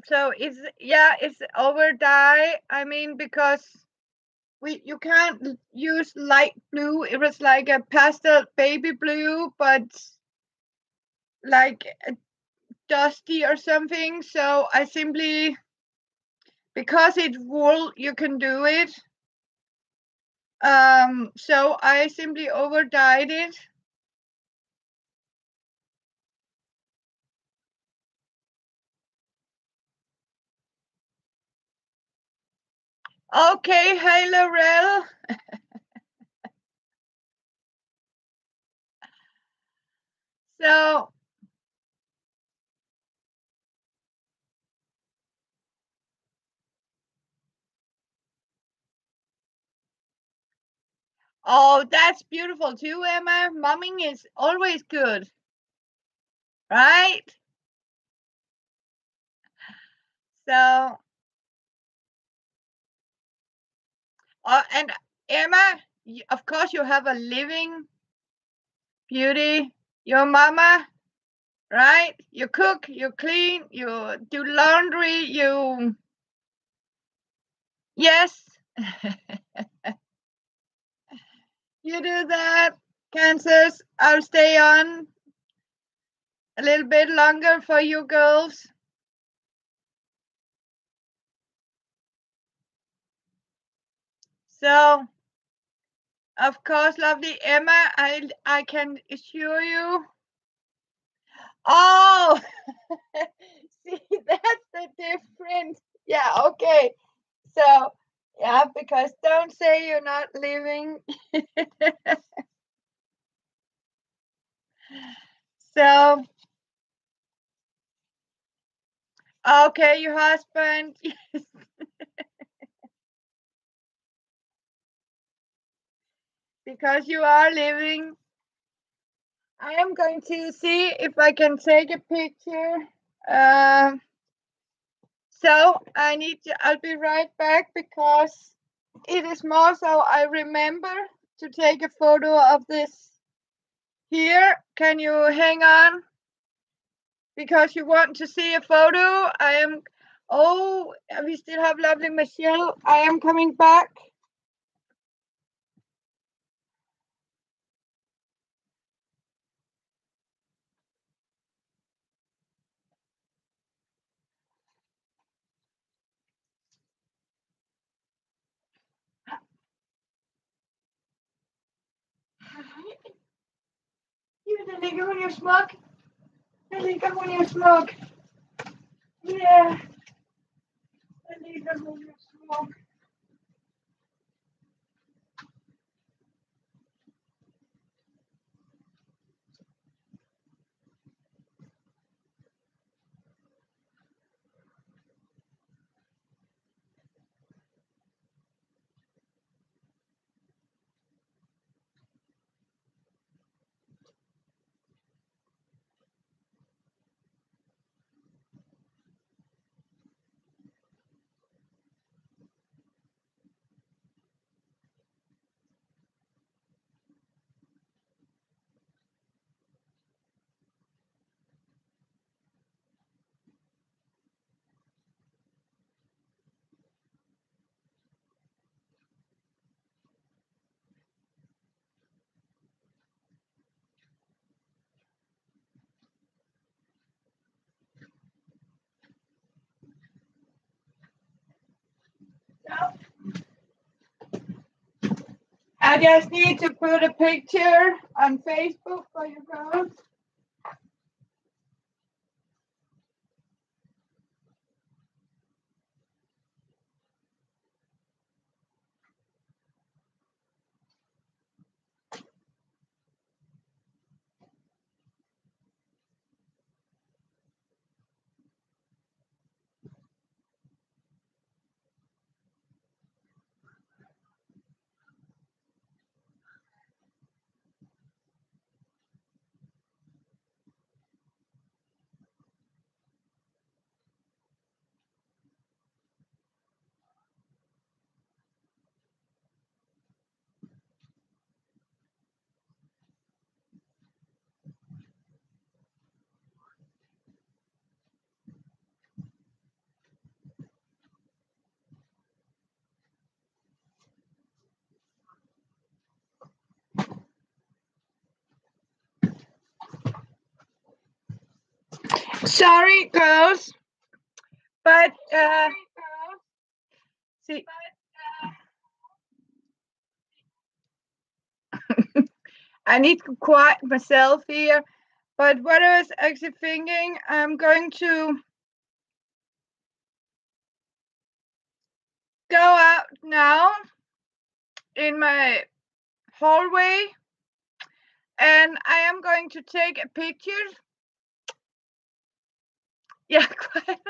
it's over dye. I mean, because you can't use light blue. It was like a pastel baby blue, but like dusty or something. So I simply, because it's wool, you can do it. So I simply over dyed it. Okay, hey Laurel. So, oh, that's beautiful too, Emma. Mumming is always good, right? So, and Emma, of course, you have a living beauty. Your mama, right? You cook, you clean, you do laundry, you. Yes, you do that. Kansas, I'll stay on a little bit longer for you girls. So, of course, lovely Emma, I can assure you. Oh, see, that's the difference. Yeah, okay. So Yeah, because don't say you're not living. So, okay, your husband, because you are living. I am going to see if I can take a picture. Uh, so I'll be right back because it is more so I remember to take a photo of this here. Can you hang on? Because you want to see a photo. Oh, we still have lovely Michelle. I am coming back. Det ligger hun jo smuk. Det ligger hun jo smuk. Ja, det ligger hun jo smuk. I just need to put a picture on Facebook for you girls. Sorry, girls, but see, I need to quiet myself here. But what I was actually thinking, I'm going to go out now in my hallway and I am going to take a picture. Yeah, quiet.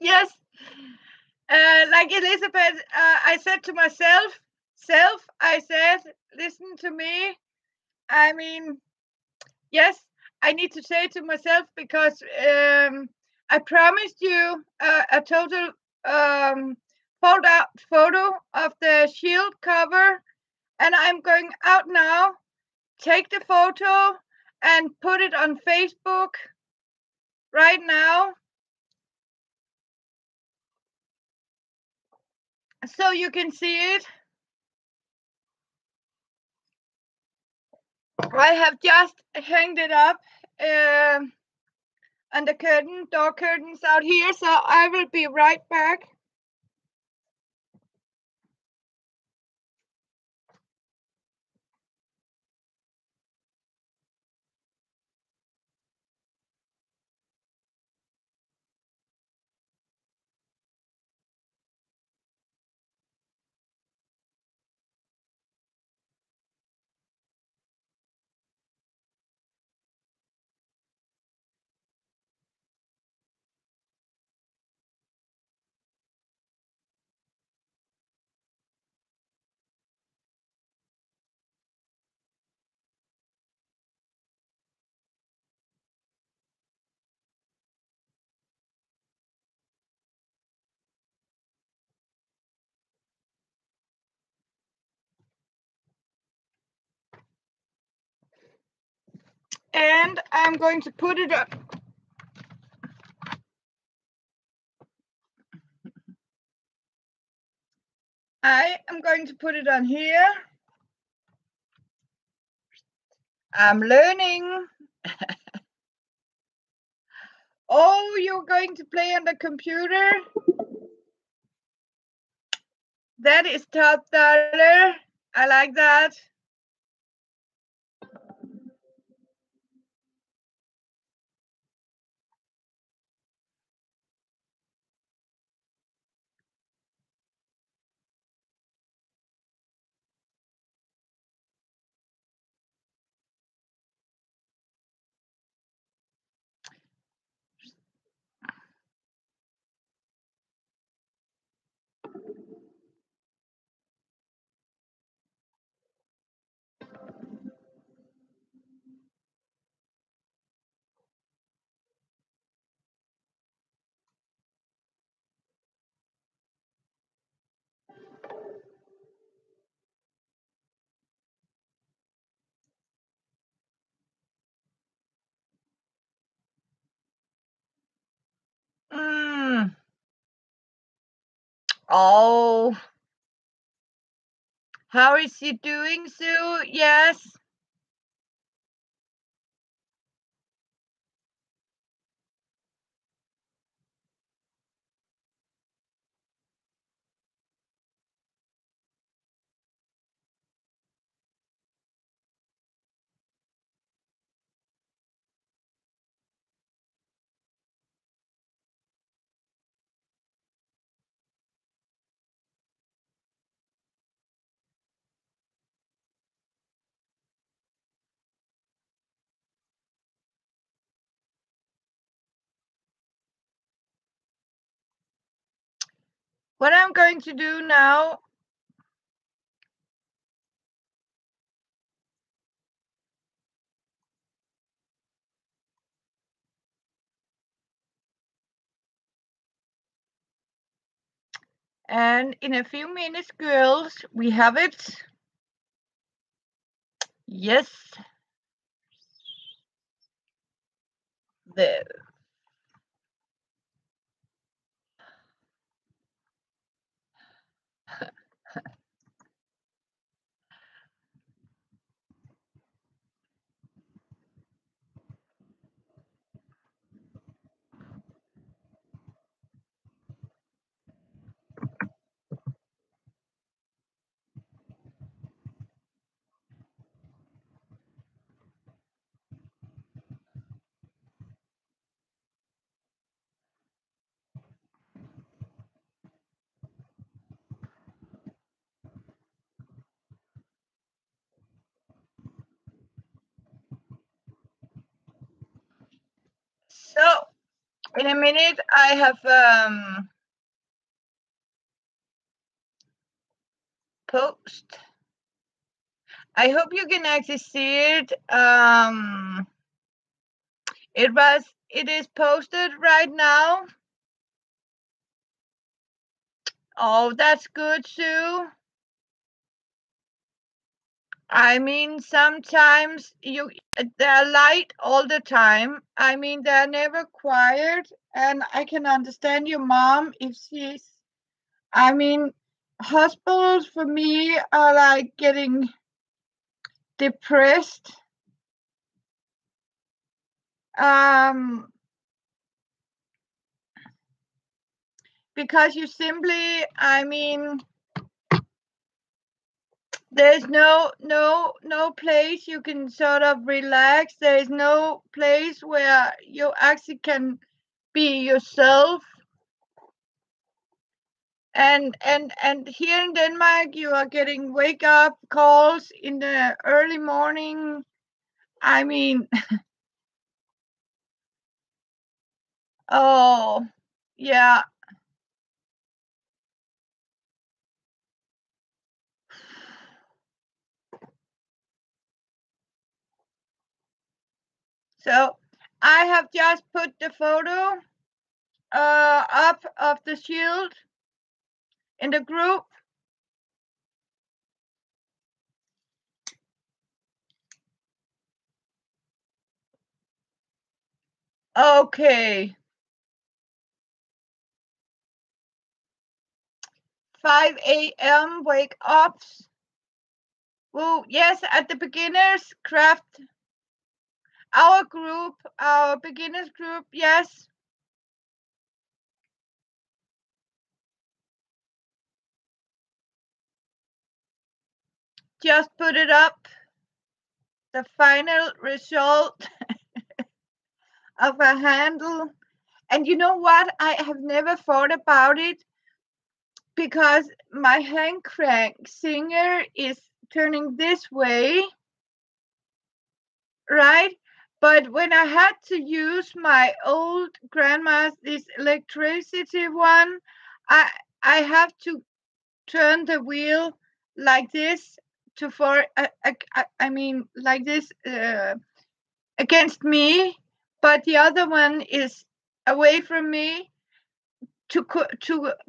Yes. Like Elizabeth, I said to myself, I said, listen to me. I mean, yes, I need to say to myself because I promised you a total fold out photo of the shield cover, and I'm going out now, take the photo, and put it on Facebook right now so you can see it. I have just hanged it up on the door curtains out here, so I will be right back. And I'm going to put it up. I am going to put it on here. I'm learning. Oh, you're going to play on the computer? That is top dollar. I like that. Oh, how is she doing, Sue? Yes. What I'm going to do now, and in a few minutes, girls, we have it. Yes. The so in a minute, I have post. I hope you can actually see it. It is posted right now. Oh, that's good, Sue. I mean, sometimes they're light all the time. I mean, they're never quiet, and I can understand your mom if she's. I mean, hospitals for me are like getting depressed. Um, because you simply, I mean, there's no place you can sort of relax. There's no place where you actually can be yourself. And here in Denmark, you are getting wake up calls in the early morning. I mean, oh, yeah. So I have just put the photo up of the shield in the group. Okay. 5 a.m. wake ups. Well, yes, at the beginners craft, our group, our beginners group, yes. Just put it up. The final result of a handle. And you know what? I have never thought about it because my hand crank singer is turning this way, right? But when I had to use my old grandma's, this electricity one, I I have to turn the wheel like this to for I mean like this against me, but the other one is away from me to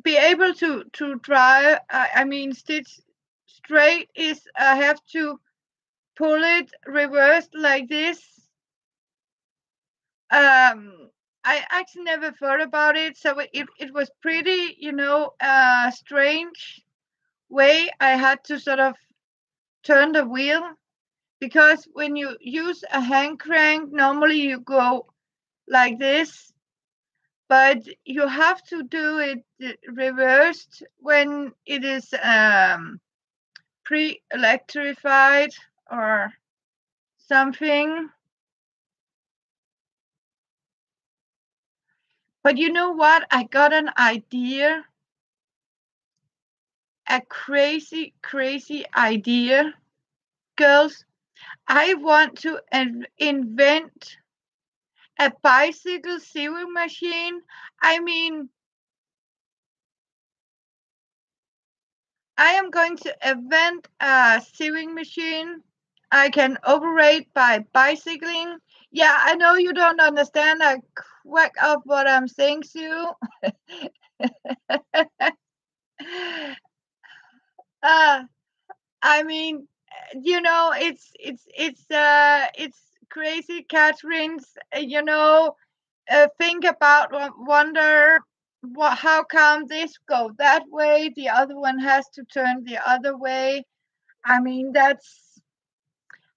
be able to drive. I mean stitch straight is I have to pull it reversed like this. I actually never thought about it, so it was pretty, strange way I had to sort of turn the wheel, because when you use a hand crank, normally you go like this, but you have to do it reversed when it is pre-electrified or something. But you know what? I got an idea, a crazy, crazy idea. Girls, I want to invent a bicycle sewing machine. I mean, I am going to invent a sewing machine I can operate by bicycling. Yeah, I know you don't understand a quack of what I'm saying, Sue. uh, I mean, it's crazy, Catherine's. Think about, wonder what, how come this go that way, the other one has to turn the other way. I mean, that's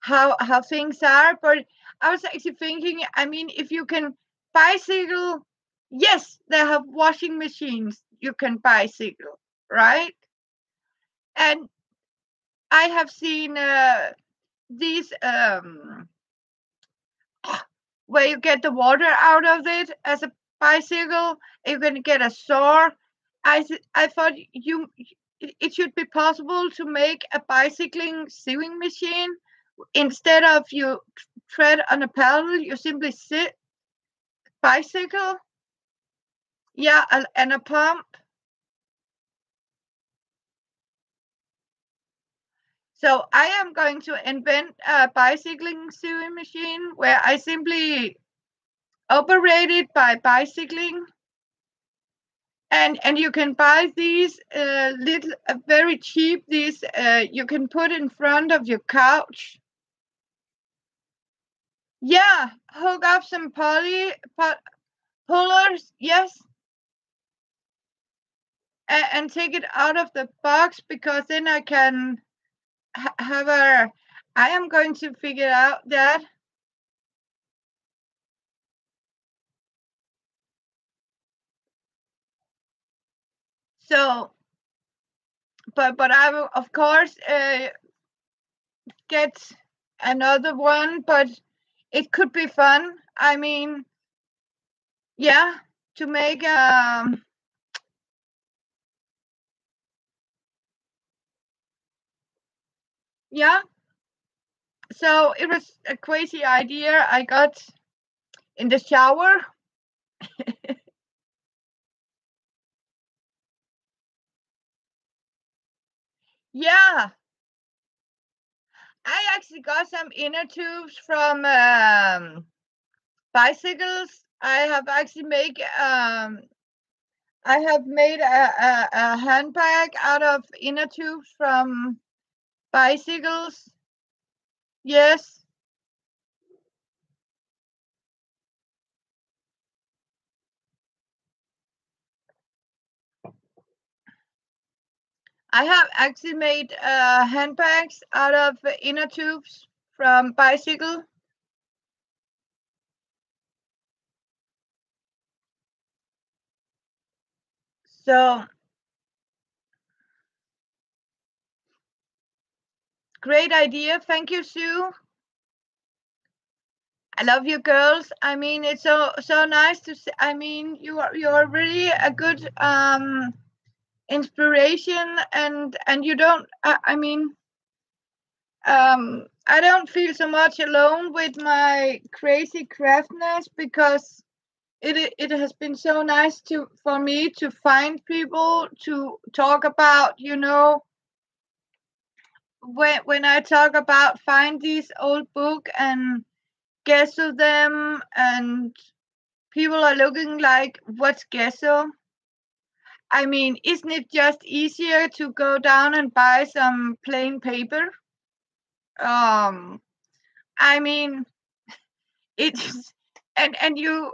how things are. But I was actually thinking, I mean, if you can bicycle, yes, they have washing machines you can bicycle, right? And I have seen these where you get the water out of it as a bicycle. You're going to get a saw. I thought it should be possible to make a bicycling sewing machine. Instead of you tread on a pedal, you simply sit, bicycle, yeah, and a pump. So I am going to invent a bicycling sewing machine where I simply operate it by bicycling. And you can buy these little very cheap, these you can put in front of your couch. Yeah, hook up some pullers, yes, and take it out of the box, because then I can have a, I am going to figure out that. So but I will of course get another one, but it could be fun. I mean, yeah, to make yeah. So it was a crazy idea I got in the shower. Yeah, I actually got some inner tubes from bicycles. I have made a handbag out of inner tubes from bicycles. Yes. I have actually made handbags out of inner tubes from bicycle. So great idea. Thank you, Sue. I love you girls. I mean, it's so nice to see. I mean, you're really a good inspiration, and you don't. I mean, I don't feel so much alone with my crazy craftness because it has been so nice to for me to find people to talk about. You know, when I talk about find these old book and gesso them, and people are looking like, what's gesso? I mean, isn't it just easier to go down and buy some plain paper? Um, I mean, it's and you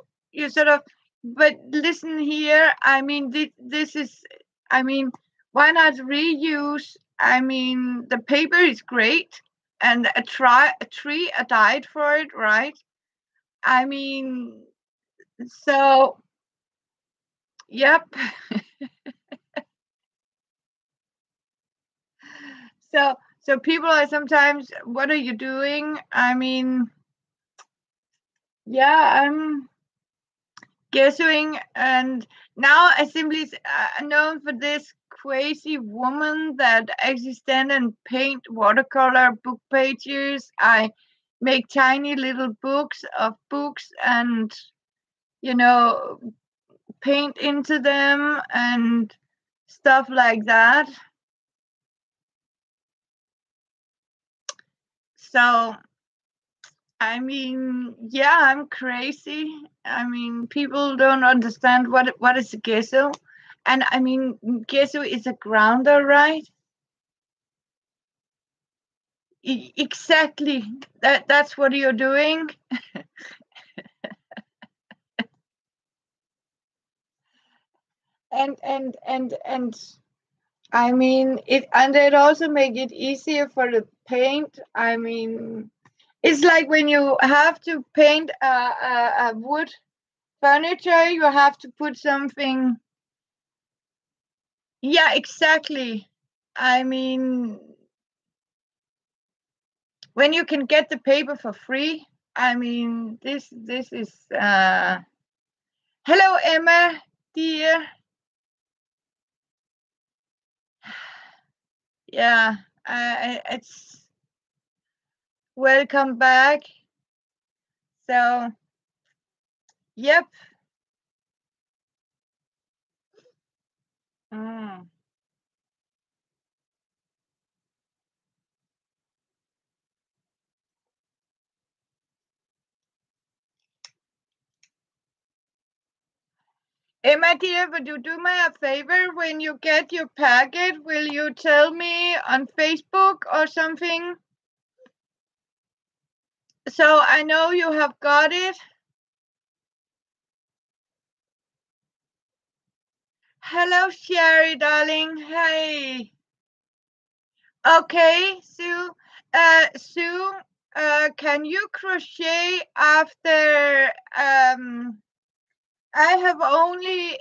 sort of, but listen here. I mean, this is. I mean, why not reuse? I mean, the paper is great, and a tree died for it, right? I mean, so yep. So people are sometimes, what are you doing? I mean, yeah, I'm guessing, and now I simply known for this crazy woman that actually stand and paint watercolor book pages. I make tiny little books of books and you know paint into them and stuff like that. So I mean, yeah, I'm crazy. I mean, people don't understand what is a gesso, and I mean, gesso is a grounder, right? Exactly. That's what you're doing, and I mean it, and it also make it easier for the paint. I mean, it's like when you have to paint a wood furniture, you have to put something. Yeah, exactly. I mean, when you can get the paper for free, I mean, this is. Hello, Emma, dear. Yeah, it's welcome back. So, yep. Mm. Emma, dear, would you do me a favor when you get your packet? Will you tell me on Facebook or something so I know you have got it? Hello, Sherry, darling. Hey. Okay, Sue. Sue, can you crochet after? I have only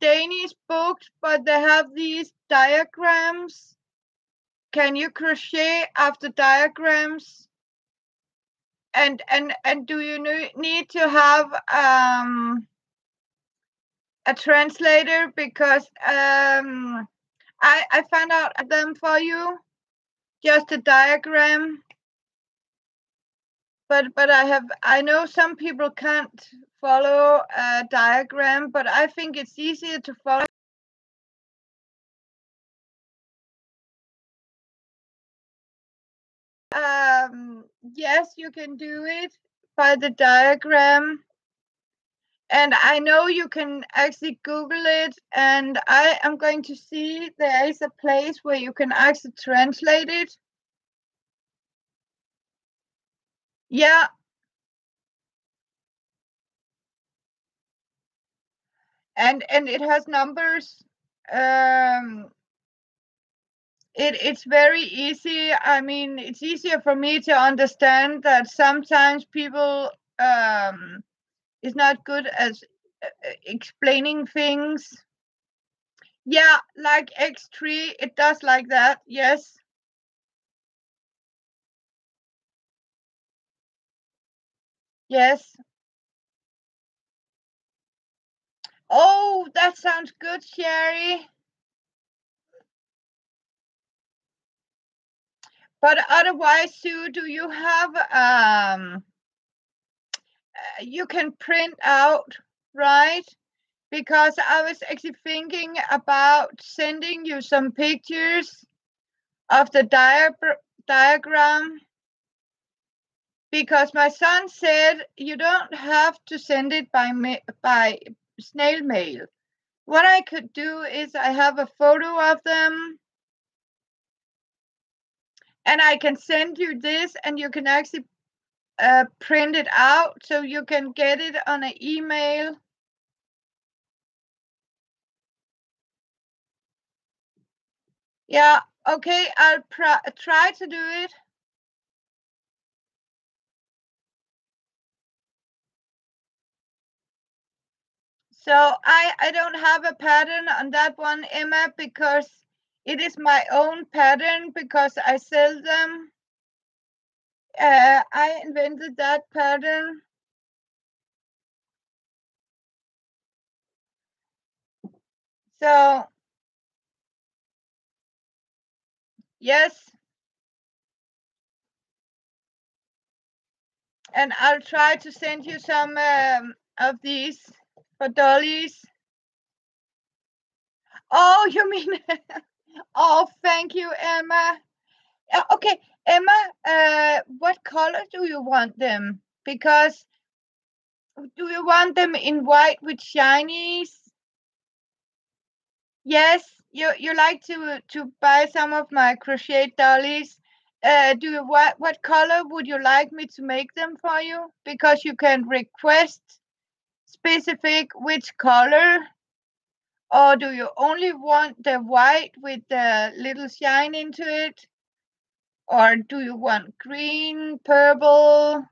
Danish books, but they have these diagrams. Can you crochet after diagrams? And do you need to have a translator because I found out them for you, just a diagram. But I know some people can't follow a diagram, but I think it's easier to follow. Yes, you can do it by the diagram. And I know you can actually Google it, and I am going to see there is a place where you can actually translate it. Yeah, and it has numbers. Um, it's very easy. I mean, it's easier for me to understand that sometimes people is not good as explaining things. Yeah, like X3, it does like that. Yes. Yes. Oh, that sounds good, Sherry. But otherwise, Sue, do you have you can print out, right? Because I was actually thinking about sending you some pictures of the diagram, because my son said you don't have to send it by snail mail. What I could do is I have a photo of them and I can send you this and you can actually print it out so you can get it on an email. Yeah, okay, I'll try to do it. So I don't have a pattern on that one, Emma, because it is my own pattern because I sell them. I invented that pattern. So yes, and I'll try to send you some of these for dollies. Oh, you mean? Oh, thank you, Emma. Okay, Emma, what color do you want them? Because do you want them in white with shinies? Yes, you like to buy some of my crochet dollies. Do you what color would you like me to make them for you? Because you can request specific which color, or do you only want the white with the little shine into it? Or do you want green, purple?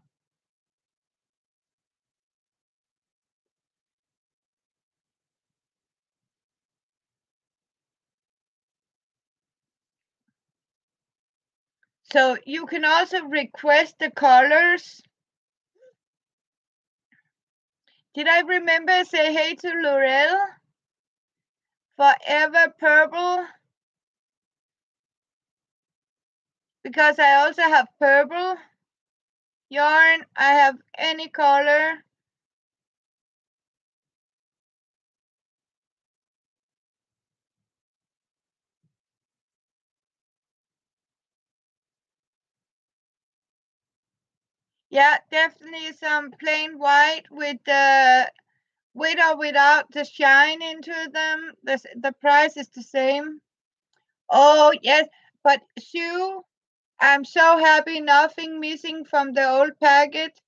So you can also request the colors. Did I remember say hey to Laurel? Forever purple. Because I also have purple yarn. I have any color. Yeah, definitely some plain white with the with or without the shine into them. The price is the same. Oh yes, but Sue, I'm so happy nothing missing from the old packet.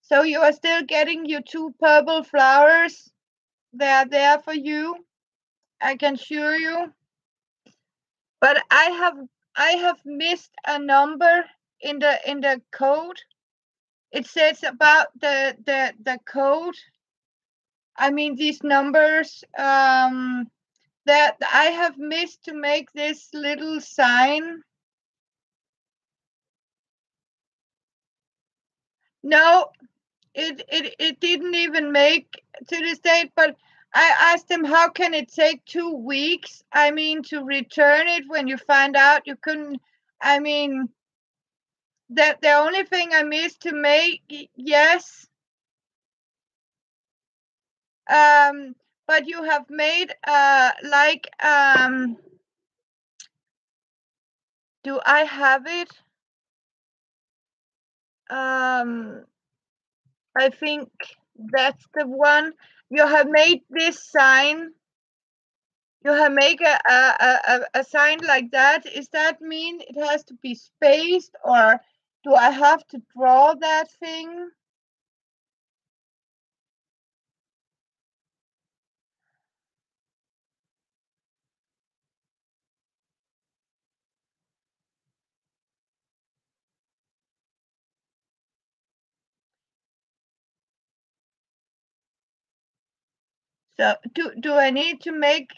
So you are still getting your two purple flowers. They are there for you. I can assure you. But I have missed a number in the code. It says about the code. I mean these numbers that I have missed to make this little sign. No, it didn't even make to the state, but I asked him how can it take 2 weeks? I mean to return it when you find out you couldn't. I mean that the only thing I missed to make, yes. Um, but you have made like do I have it? Um, I think that's the one. You have made this sign. You have make a sign like that. Is that mean it has to be spaced, or do I have to draw that thing? So do I need to make?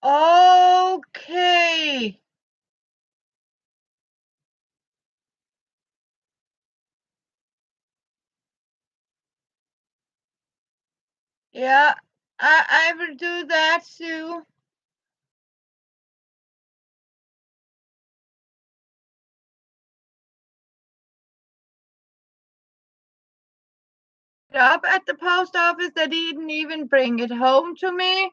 Okay. Yeah, I will do that too. Up at the post office, they didn't even bring it home to me.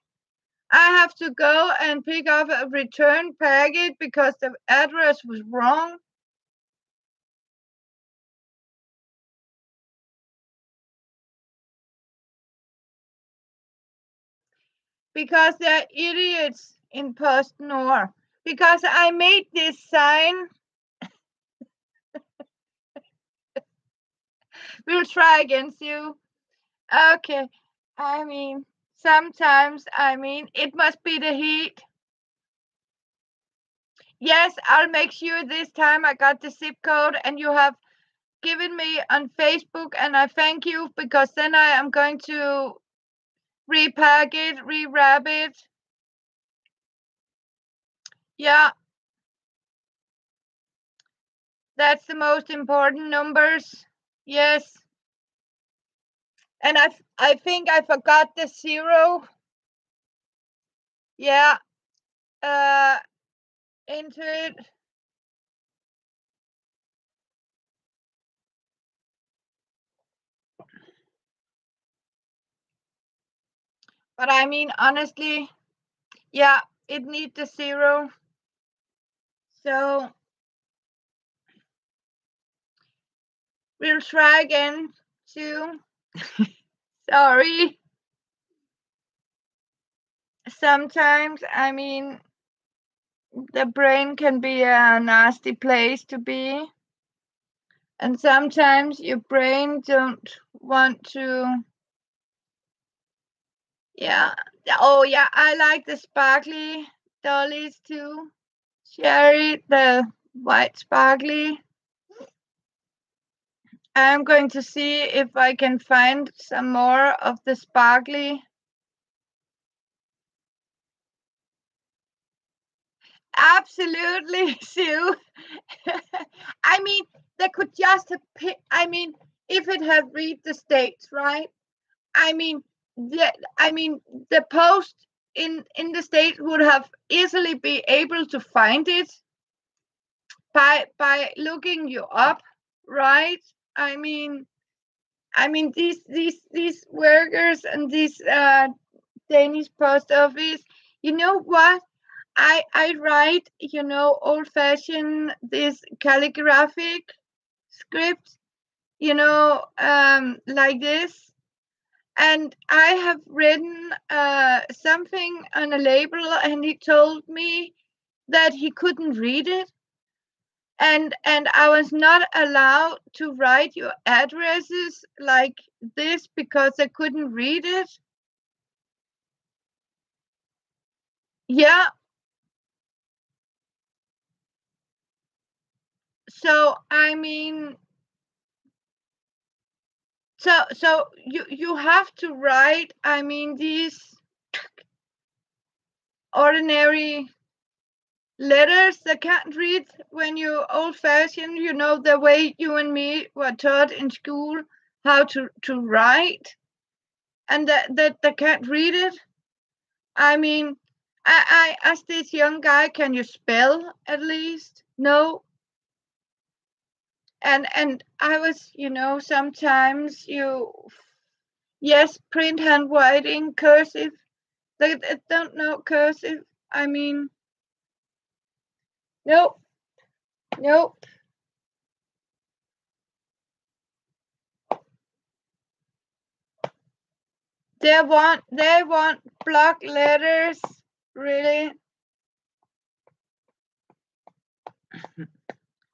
I have to go and pick up a return packet because the address was wrong. Because they're idiots in PostNord. Because I made this sign. We'll try again, Sue. Okay. I mean, sometimes, it must be the heat. Yes, I'll make sure this time I got the zip code and you have given me on Facebook, and I thank you because then I am going to repack it, rewrap it. Yeah, that's the most important numbers. Yes. And I think I forgot the 0. Yeah. Into it. But honestly, yeah, it needs the 0. So we'll try again too. Sorry. Sometimes, the brain can be a nasty place to be. And sometimes your brain don't want to. Yeah. Oh, yeah, I like the sparkly dollies too. Sherry, the white sparkly. I'm going to see if I can find some more of the sparkly. Absolutely, Sue. They could just have picked, if it had read the states, right? I mean, the post in the state would have easily be able to find it by looking you up, right? I mean, these workers and these Danish post office. You know what? I write, old fashioned this calligraphic script, like this. And I have written something on a label, and he told me that he couldn't read it, and I was not allowed to write your addresses like this because I couldn't read it. Yeah. So so you have to write. These ordinary letters that can't read when you're old fashioned, the way you and me were taught in school how to write, and that they can't read it. I asked this young guy, can you spell at least? No. And I was, sometimes yes, print handwriting, cursive. They don't know cursive. Nope, nope. They want block letters, really.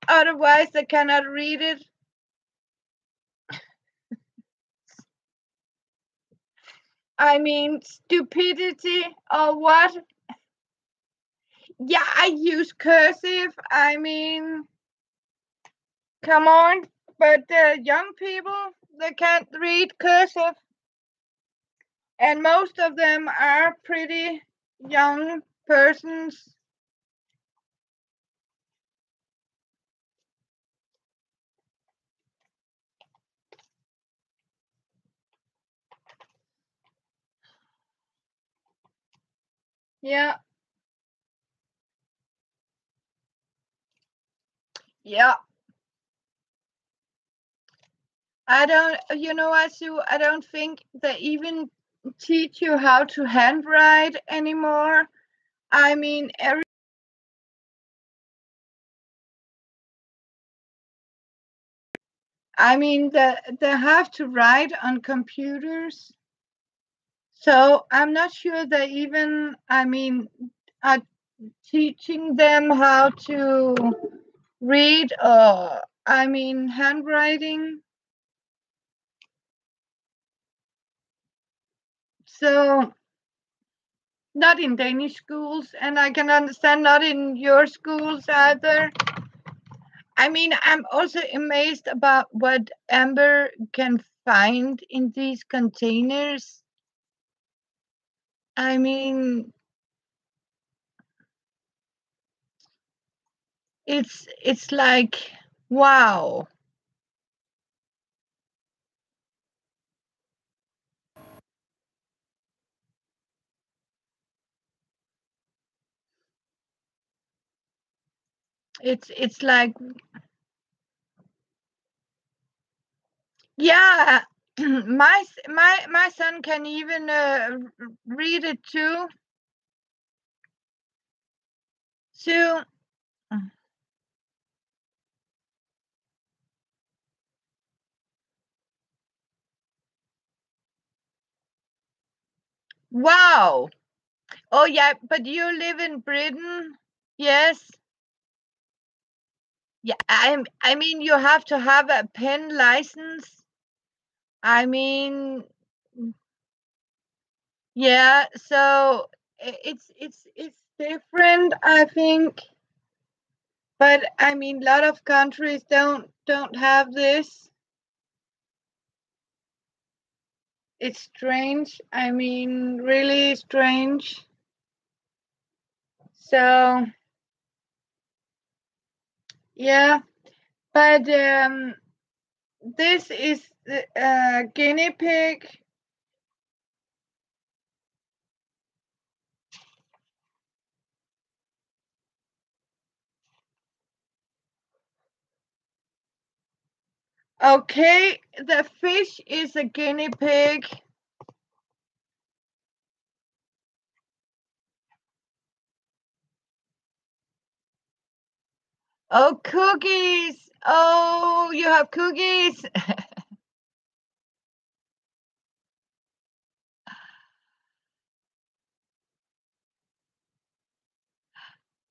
Otherwise, they cannot read it. Stupidity or what? Yeah, I use cursive. Come on. but young people, they can't read cursive, and most of them are pretty young persons. Yeah, yeah. I don't, Asu, I don't think they even teach you how to handwrite anymore. I mean, they have to write on computers. So I'm not sure they even, are teaching them how to read or, handwriting. So not in Danish schools, and I can understand not in your schools either. I'm also amazed about what Amber can find in these containers. I mean, it's like, wow. It's like, yeah. My son can even read it too. So wow. Oh yeah, but you live in Britain? Yes. Yeah, you have to have a pen license. I mean, yeah, so it's different, I think. But a lot of countries don't have this. It's strange. Really strange. So yeah, but this is the guinea pig. Okay, the fish is a guinea pig. Oh, cookies. Oh, you have cookies.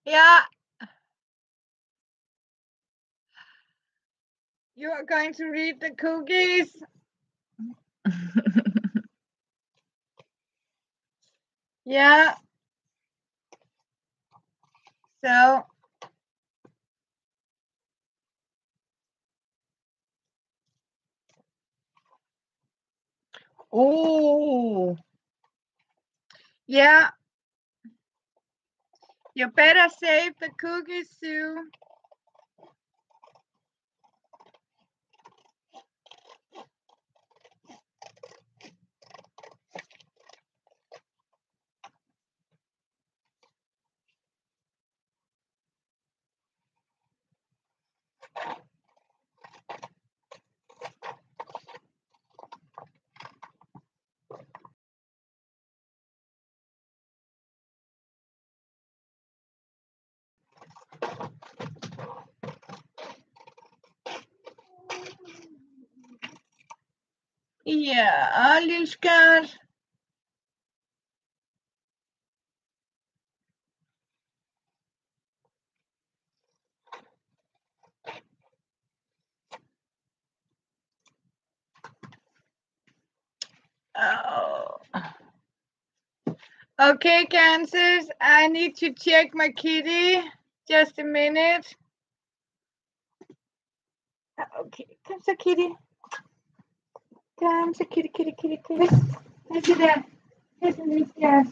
Yeah, you are going to read the cookies. Yeah. So, oh, yeah. You better save the cookies, Sue. Ja, lille skat. Oh. Okay, Kansas, I need to check my kitty. Just a minute. Okay, come so kitty. Come so kitty, kitty, kitty, kitty. Look at that. Listen, yes, yes.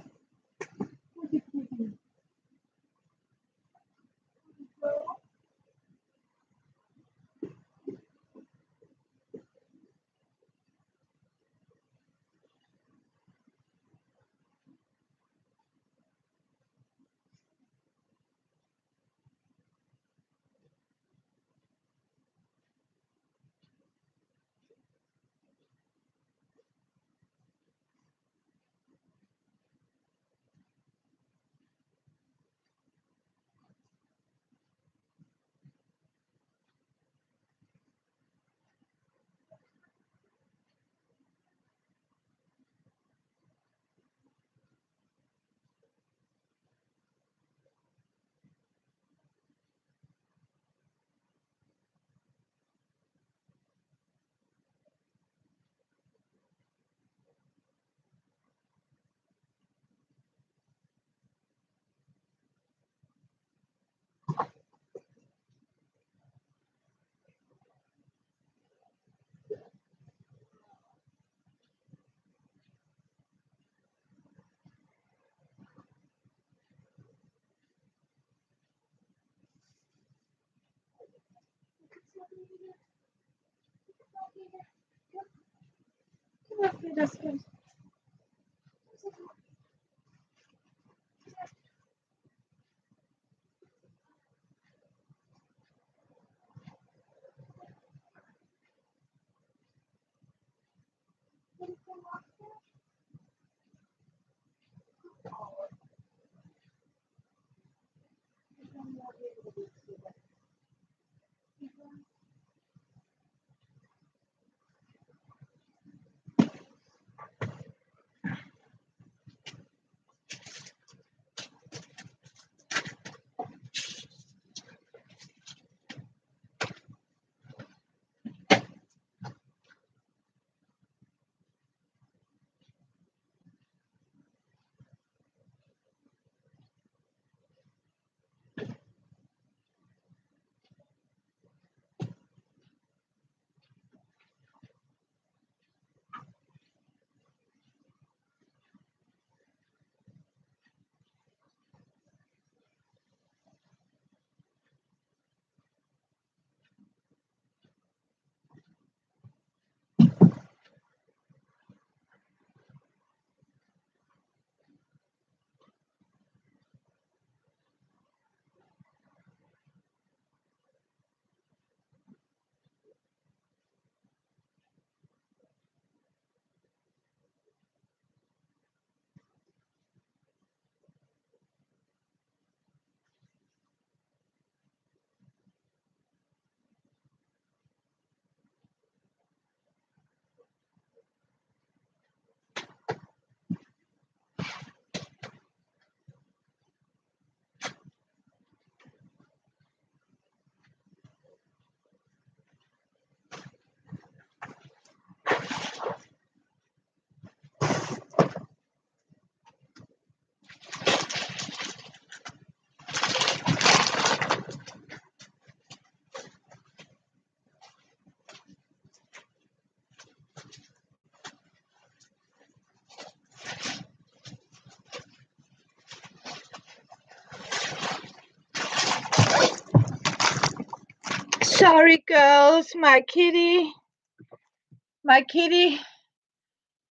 Sorry, girls. My kitty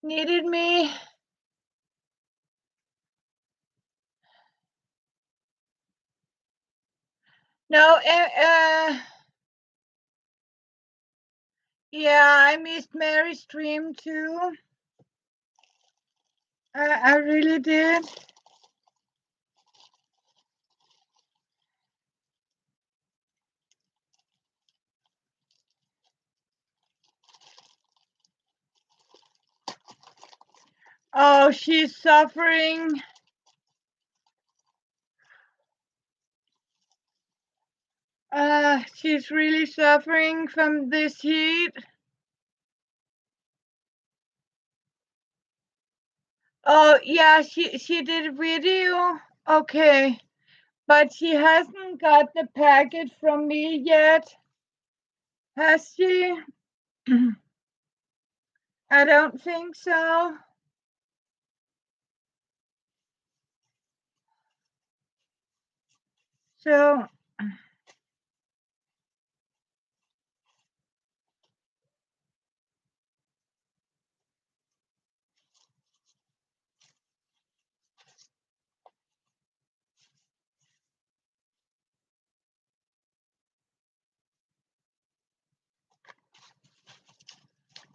needed me. No, yeah, I missed Mary's stream too. I really did. Oh, she's suffering. She's really suffering from this heat. Oh, yeah, she did a video. Okay, but she hasn't got the packet from me yet. Has she? I don't think so. So,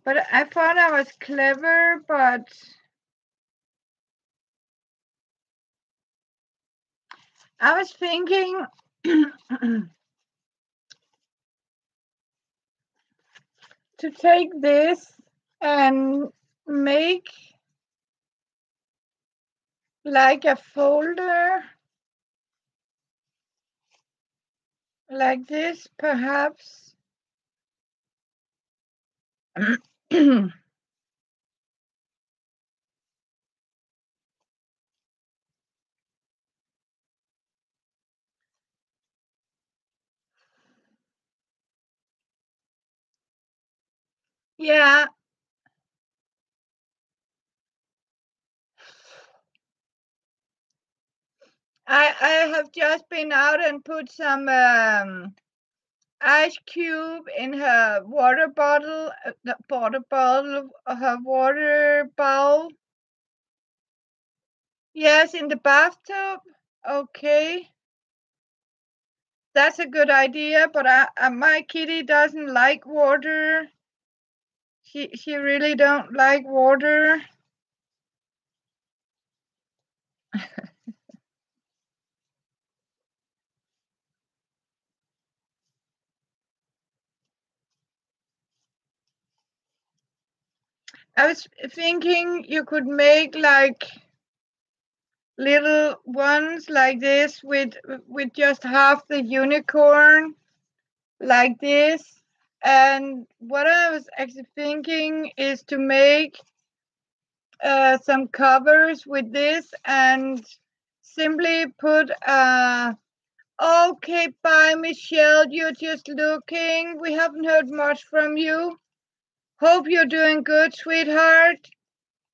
but I thought I was clever, but I was thinking to take this and make like a folder like this, perhaps. Yeah, I have just been out and put some ice cube in her water bottle, the water bottle, her water bowl. Yes, in the bathtub. Okay, that's a good idea. But my kitty doesn't like water. She really don't like water. I was thinking you could make like little ones like this with just half the unicorn like this. And what I was actually thinking is to make some covers with this and simply put okay, bye Michelle, you're just looking, we haven't heard much from you, hope you're doing good, sweetheart,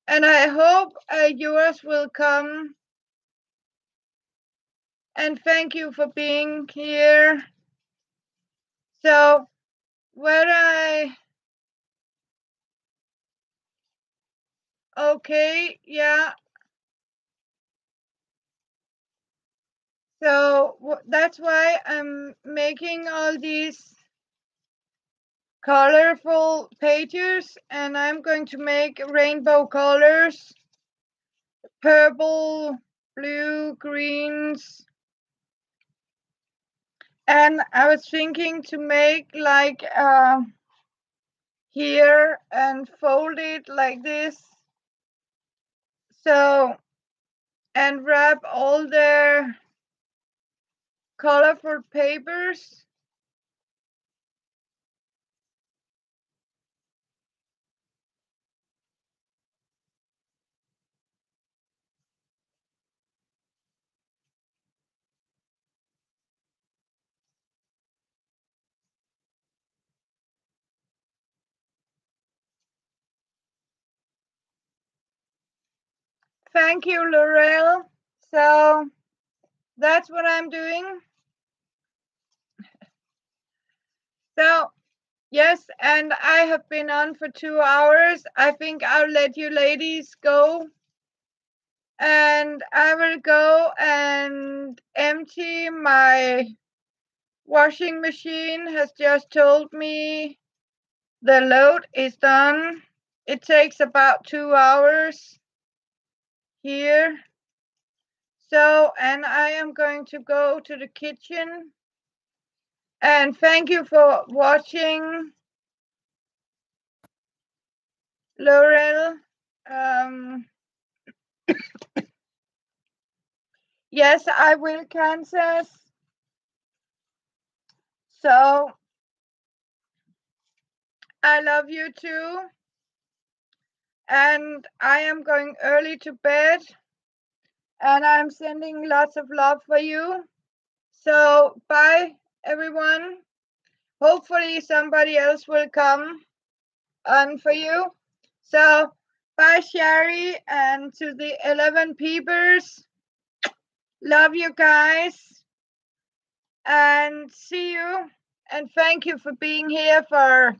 and I hope yours will come, and thank you for being here. So where okay, yeah, so that's why I'm making all these colorful pages, and I'm going to make rainbow colors, purple, blue, greens. And I was thinking to make like here and fold it like this, so, and wrap all their colorful papers. Thank you, Laurel. So that's what I'm doing. So yes, and I have been on for 2 hours. I think I'll let you ladies go, and I will go and empty my washing machine. Has just told me the load is done. It takes about 2 hours here. So, and I am going to go to the kitchen. And thank you for watching, Laurel. Yes, I will, Kansas. So I love you too. And I am going early to bed. And I'm sending lots of love for you. So bye, everyone. hopefully somebody else will come on for you. So bye, Sherry, and to the 11 peepers. Love you guys, and see you. And thank you for being here for